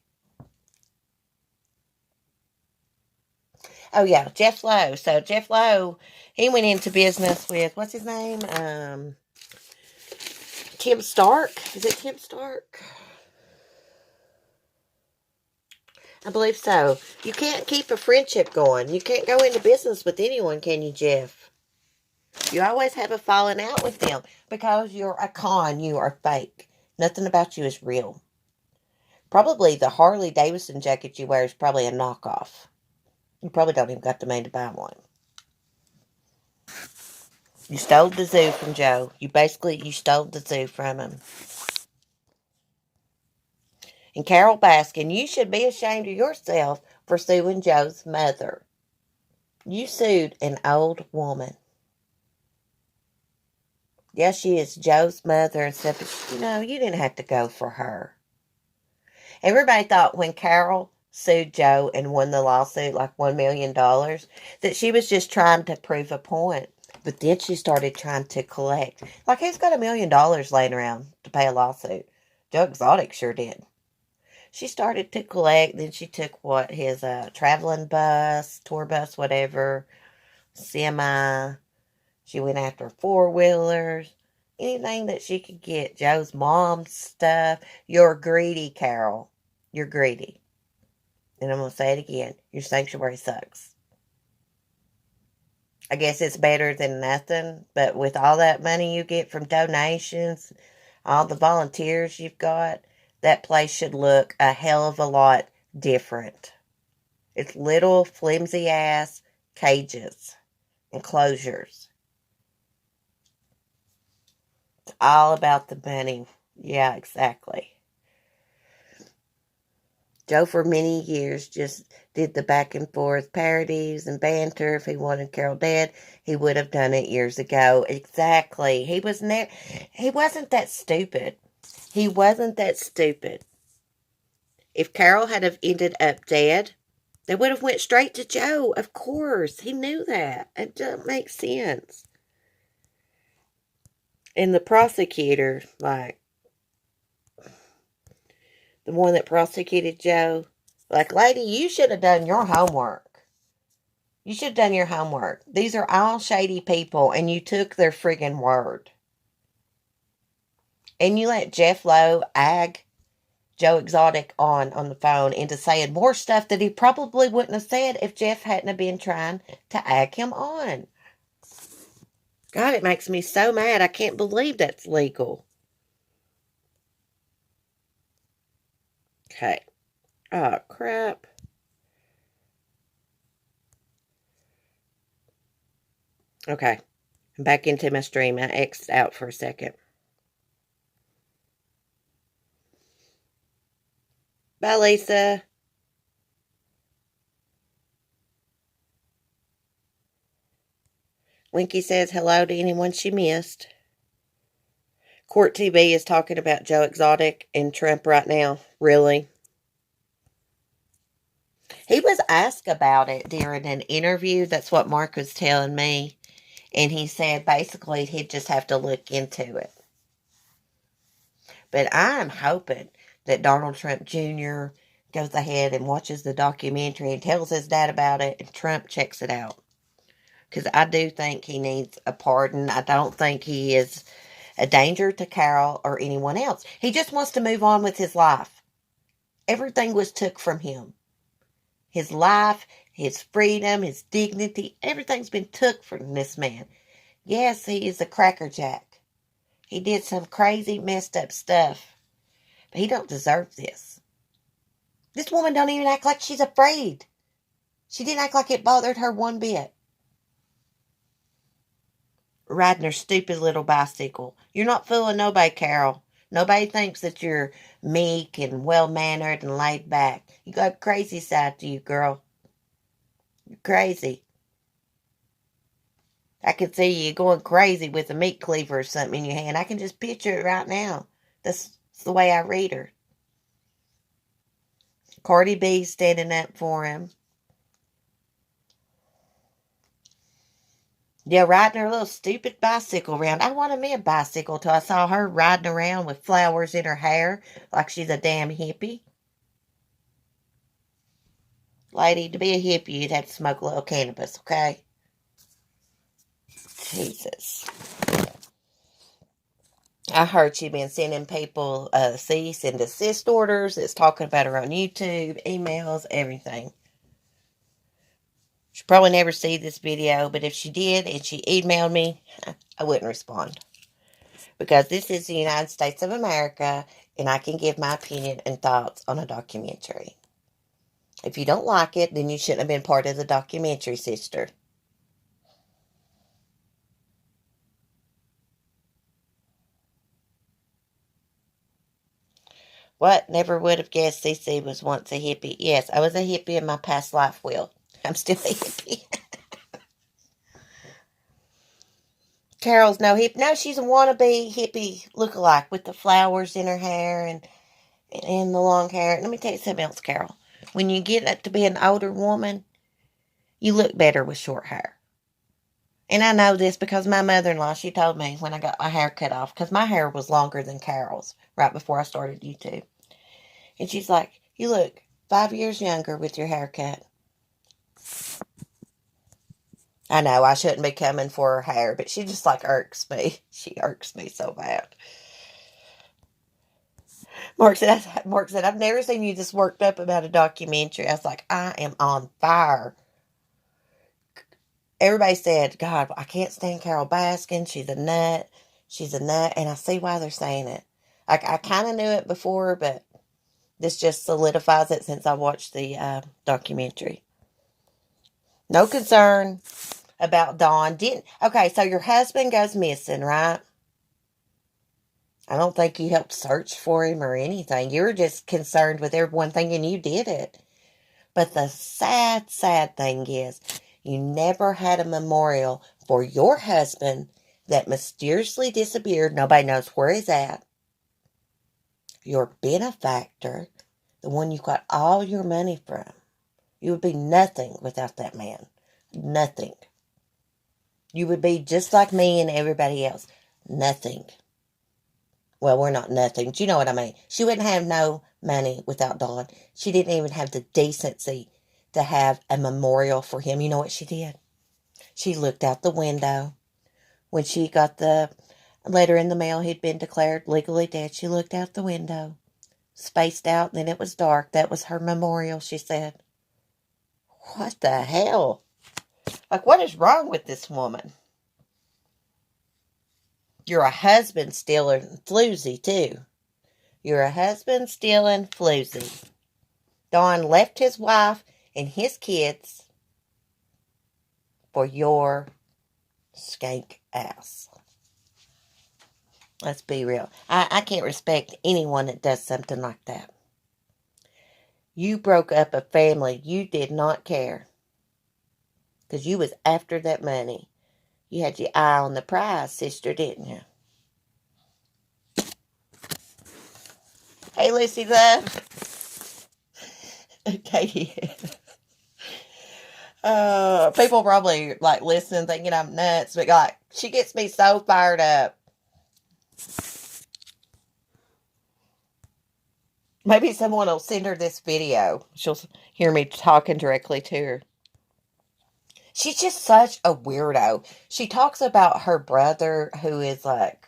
Oh, yeah, Jeff Lowe. So, Jeff Lowe, he went into business with, what's his name? Tim Stark. Is it Tim Stark? I believe so. You can't keep a friendship going. You can't go into business with anyone, can you, Jeff? You always have a falling out with them because you're a con. You are fake. Nothing about you is real. Probably the Harley Davidson jacket you wear is probably a knockoff. You probably don't even got the money to buy one. You stole the zoo from Joe. You stole the zoo from him. And Carol Baskin, you should be ashamed of yourself for suing Joe's mother. You sued an old woman. Yes, she is Joe's mother and stuff, but you didn't have to go for her. Everybody thought when Carol sued Joe and won the lawsuit, like $1 million, that she was just trying to prove a point. But then she started trying to collect. Like, who's got $1 million laying around to pay a lawsuit? Joe Exotic sure did. She started to collect. Then she took his traveling bus, tour bus, whatever, semi. She went after four-wheelers, anything that she could get. Joe's mom's stuff. You're greedy, Carol. You're greedy. And I'm going to say it again. Your sanctuary sucks. I guess it's better than nothing, but with all that money you get from donations, all the volunteers you've got, that place should look a hell of a lot different. It's little flimsy ass cages, enclosures. It's all about the money. Yeah, exactly. Joe, for many years, just did the back and forth parodies and banter. If he wanted Carol dead, he would have done it years ago. Exactly. He wasn't that stupid. He wasn't that stupid. If Carol had have ended up dead, they would have went straight to Joe. Of course. He knew that. It doesn't make sense. And the prosecutor, like, the one that prosecuted Joe, like, lady, you should have done your homework. You should have done your homework. These are all shady people, and you took their friggin' word. And you let Jeff Lowe ag Joe Exotic on the phone into saying more stuff that he probably wouldn't have said if Jeff hadn't have been trying to ag him on. God, it makes me so mad. I can't believe that's legal. Okay. Oh, crap. Okay. I'm back into my stream. I X'd out for a second. Bye, Lisa. Winky says hello to anyone she missed. Court TV is talking about Joe Exotic and Trump right now. Really? He was asked about it during an interview. That's what Mark was telling me. And he said basically he'd just have to look into it. But I'm hoping that Donald Trump Jr. goes ahead and watches the documentary and tells his dad about it, and Trump checks it out. Because I do think he needs a pardon. I don't think he is a danger to Carol or anyone else. He just wants to move on with his life. Everything was took from him. His life, his freedom, his dignity, everything's been took from this man. Yes, he is a crackerjack. He did some crazy, messed up stuff. But he don't deserve this. This woman don't even act like she's afraid. She didn't act like it bothered her one bit. riding her stupid little bicycle. You're not fooling nobody, Carol. Nobody thinks that you're meek and well-mannered and laid back. You got a crazy side to you, girl. You're crazy. I can see you going crazy with a meat cleaver or something in your hand. I can just picture it right now. That's the way I read her. Cardi B standing up for him. Yeah, riding her little stupid bicycle around. I wanted me a bicycle till I saw her riding around with flowers in her hair like she's a damn hippie. Lady, to be a hippie, you'd have to smoke a little cannabis, okay? Jesus. I heard she'd been sending people cease and desist orders. It's talking about her on YouTube, emails, everything. She'll probably never see this video, but if she did and she emailed me, I wouldn't respond. Because this is the United States of America, and I can give my opinion and thoughts on a documentary. If you don't like it, then you shouldn't have been part of the documentary, sister. What? Never would have guessed CC was once a hippie. Yes, I was a hippie in my past life, Will. I'm still a hippie. Carol's no hippie. No, she's a wannabe hippie lookalike with the flowers in her hair and the long hair. Let me tell you something else, Carol. When you get up to be an older woman, you look better with short hair. And I know this because my mother-in-law, she told me when I got my hair cut off, because my hair was longer than Carol's right before I started YouTube. And she's like, you look 5 years younger with your haircut. I know I shouldn't be coming for her hair, but she just like irks me. She irks me so bad. Mark said, I've never seen you this worked up about a documentary. I was like, I am on fire. Everybody said, God, I can't stand Carol Baskin. She's a nut. She's a nut. And I see why they're saying it. I kind of knew it before, but this just solidifies it since I watched the documentary. No concern about Dawn. Okay, so your husband goes missing, right? I don't think you helped search for him or anything. You were just concerned with everyone thinking you did it. But the sad, sad thing is, you never had a memorial for your husband that mysteriously disappeared. Nobody knows where he's at. Your benefactor, the one you got all your money from. You would be nothing without that man. Nothing. You would be just like me and everybody else. Nothing. Well, we're not nothing. Do you know what I mean? She wouldn't have no money without Dawn. She didn't even have the decency to have a memorial for him. You know what she did? She looked out the window. When she got the letter in the mail, he'd been declared legally dead. She looked out the window, spaced out, and then it was dark. That was her memorial, she said. What the hell? Like, what is wrong with this woman? You're a husband stealing floozy, too. You're a husband stealing floozy. Don left his wife and his kids for your skank ass. Let's be real. I can't respect anyone that does something like that. You broke up a family. You did not care. Because you was after that money. You had your eye on the prize, sister, didn't you? Hey, Lucy Love. Katie. People probably like listening thinking I'm nuts, but like she gets me so fired up. Maybe someone will send her this video. She'll hear me talking directly to her. She's just such a weirdo. She talks about her brother who is like,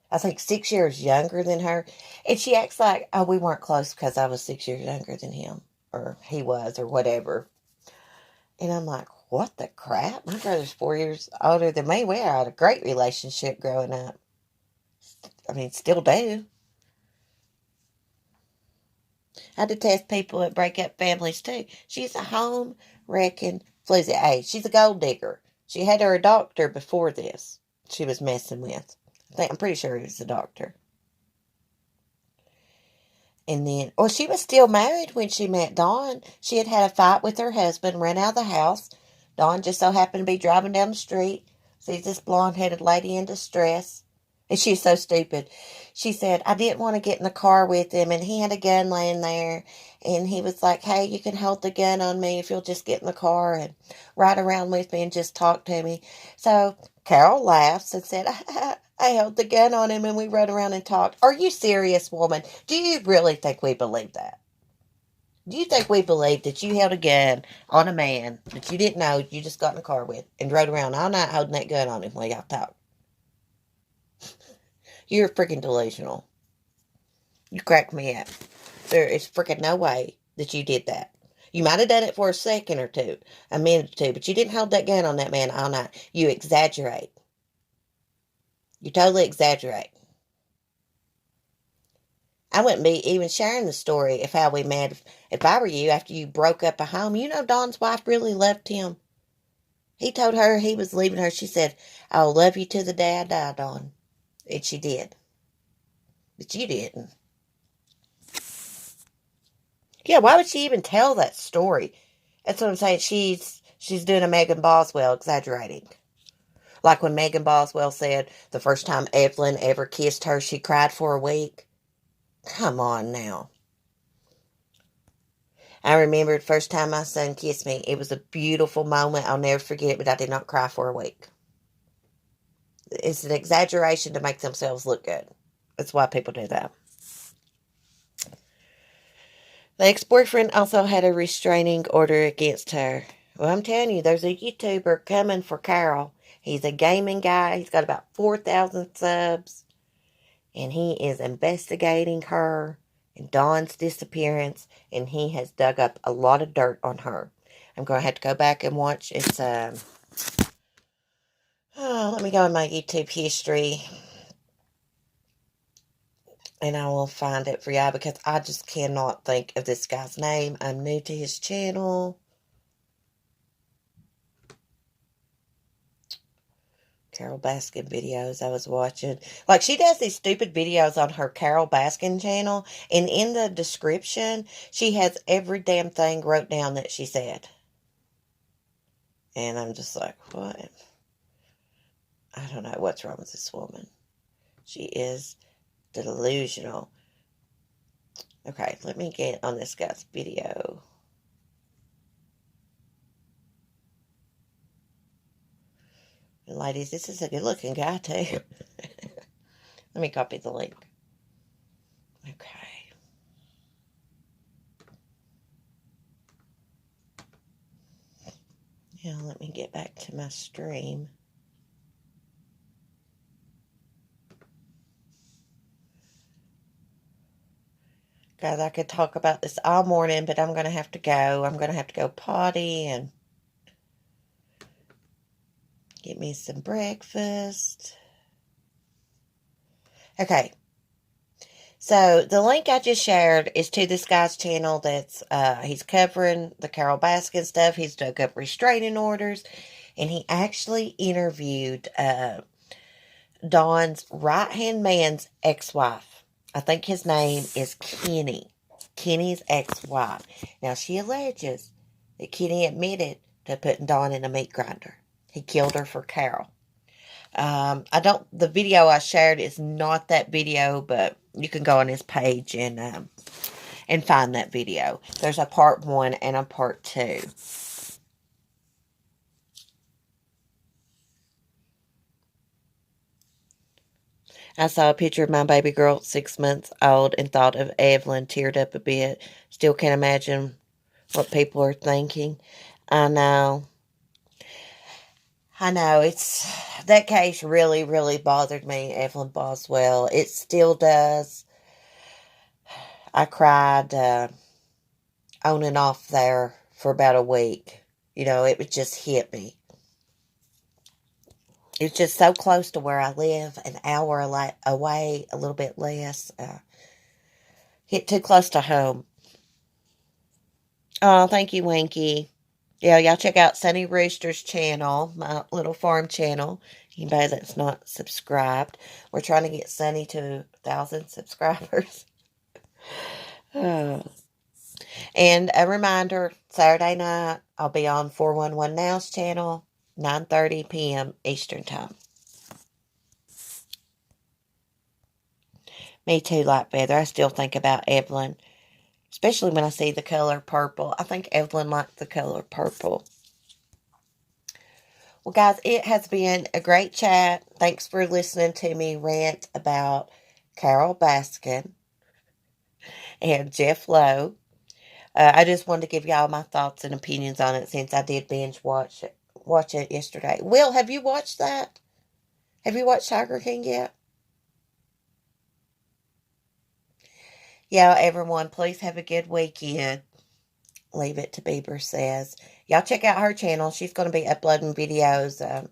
I think 6 years younger than her. And she acts like, oh, we weren't close because I was 6 years younger than him. Or he was, or whatever. And I'm like, what the crap? My brother's 4 years older than me. We had a great relationship growing up. I mean, still do. I detest people that break up families too. She's a home wrecking floozy. Hey, she's a gold digger. She had her a doctor before this. she was messing with. I'm pretty sure he was the doctor. And then, well, she was still married when she met Dawn. She had had a fight with her husband, ran out of the house. Dawn just so happened to be driving down the street, sees this blonde-headed lady in distress. And she's so stupid. She said, I didn't want to get in the car with him, and he had a gun laying there. And he was like, hey, you can hold the gun on me if you'll just get in the car and ride around with me and just talk to me. So Carol laughs and said, I held the gun on him and we rode around and talked. Are you serious, woman? Do you really think we believe that? Do you think we believe that you held a gun on a man that you didn't know you just got in the car with and rode around all night holding that gun on him while y'all talked? You're freaking delusional. You cracked me up. There is freaking no way that you did that. You might have done it for a second or two, a minute or two, but you didn't hold that gun on that man all night. You exaggerate. You totally exaggerate. I wouldn't be even sharing the story of how we met if I were you after you broke up a home. You know Dawn's wife really loved him. He told her he was leaving her. She said, I'll love you to the day I die, Dawn. And she did. But you didn't. Yeah, why would she even tell that story? That's what I'm saying. She's doing a Megan Boswell exaggerating. Like when Megan Boswell said the first time Evelyn ever kissed her, she cried for a week. Come on now. I remember the first time my son kissed me. It was a beautiful moment. I'll never forget it, but I did not cry for a week. It's an exaggeration to make themselves look good. That's why people do that. The ex-boyfriend also had a restraining order against her. Well, I'm telling you, there's a YouTuber coming for Carol. He's a gaming guy. He's got about 4,000 subs. And he is investigating her and Dawn's disappearance. And he has dug up a lot of dirt on her. I'm going to have to go back and watch. It's, let me go in my YouTube history. And I will find it for y'all because I just cannot think of this guy's name. I'm new to his channel. Carol Baskin videos I was watching. Like, she does these stupid videos on her Carol Baskin channel. And in the description, she has every damn thing wrote down that she said. And I'm just like, what? I don't know what's wrong with this woman. She is delusional. Okay, let me get on this guy's video. And ladies, this is a good looking guy too. Let me copy the link. Okay. Now let me get back to my stream. Guys, I could talk about this all morning, but I'm going to have to go. I'm going to have to go potty and get me some breakfast. Okay. So, the link I just shared is to this guy's channel that's, he's covering the Carol Baskin stuff. He's dug up restraining orders. And he actually interviewed, Dawn's right-hand man's ex-wife. I think his name is Kenny. Kenny's ex-wife. Now, she alleges that Kenny admitted to putting Dawn in a meat grinder. He killed her for Carol. The video I shared is not that video, but you can go on his page and find that video. There's a part 1 and a part 2. I saw a picture of my baby girl, 6 months old, and thought of Evelyn, teared up a bit. Still can't imagine what people are thinking. I know. It's, that case really, really bothered me, Evelyn Boswell. It still does. I cried on and off there for about a week. It would just hit me. It's just so close to where I live, an hour away, a little bit less. Hit too close to home. Oh, thank you, Winky. Yeah, y'all check out Sunny Rooster's channel, my little farm channel. Anybody that's not subscribed. We're trying to get Sunny to 1,000 subscribers. Oh. And a reminder, Saturday night, I'll be on 411 Now's channel, 9:30 p.m. Eastern Time. Me too, like Feather. I still think about Evelyn, especially when I see the color purple. I think Evelyn liked the color purple. Well, guys, it has been a great chat. Thanks for listening to me rant about Carole Baskin and Jeff Lowe. I just wanted to give y'all my thoughts and opinions on it since I did binge watch it yesterday. Will, have you watched that? Have you watched Tiger King yet? Yeah, everyone, please have a good weekend. Leave it to Bieber says. Y'all check out her channel. She's going to be uploading videos.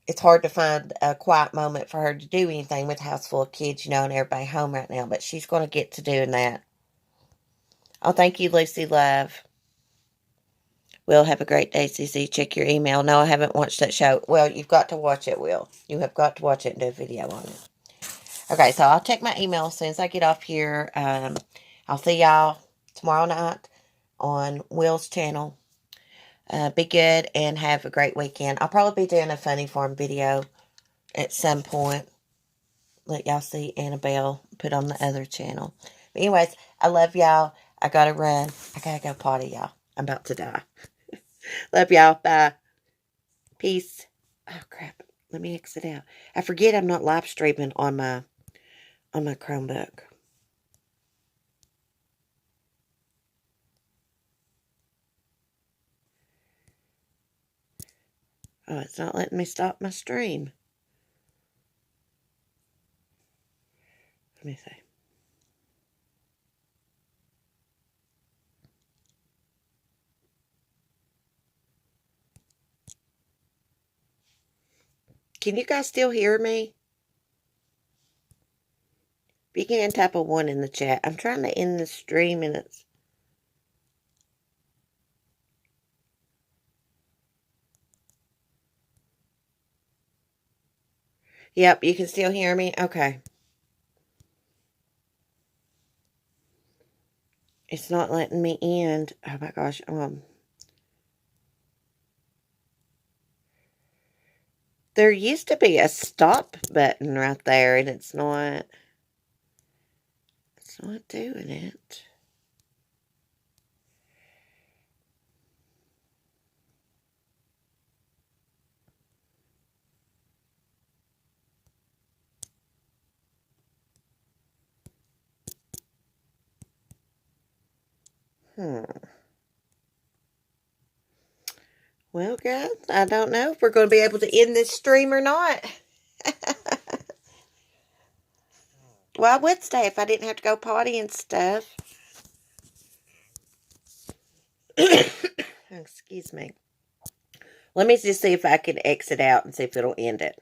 It's hard to find a quiet moment for her to do anything with a house full of kids, and everybody home right now. But she's going to get to doing that. Oh, thank you, Lucy Love. Will, have a great day, CC. Check your email. No, I haven't watched that show. Well, you've got to watch it, Will. You have got to watch it and do a video on it. Okay, so I'll check my email as soon as I get off here. I'll see y'all tomorrow night on Will's channel. Be good and have a great weekend. I'll probably be doing a funny farm video at some point. Let y'all see Annabelle put on the other channel. But anyways, I love y'all. I gotta run. I gotta go potty, y'all. I'm about to die. Love y'all. Bye. Peace. Oh, crap. Let me exit out. I forget I'm not live streaming on my Chromebook. Oh, it's not letting me stop my stream. Let me see. Can you guys still hear me? If you can, type a 1 in the chat. I'm trying to end the stream and it's... Yep, you can still hear me? Okay. It's not letting me end. Oh my gosh. There used to be a stop button right there, and it's not doing it. Well, guys, I don't know if we're going to be able to end this stream or not. Well, I would stay if I didn't have to go potty and stuff. Excuse me. Let me just see if I can exit out and see if it'll end it.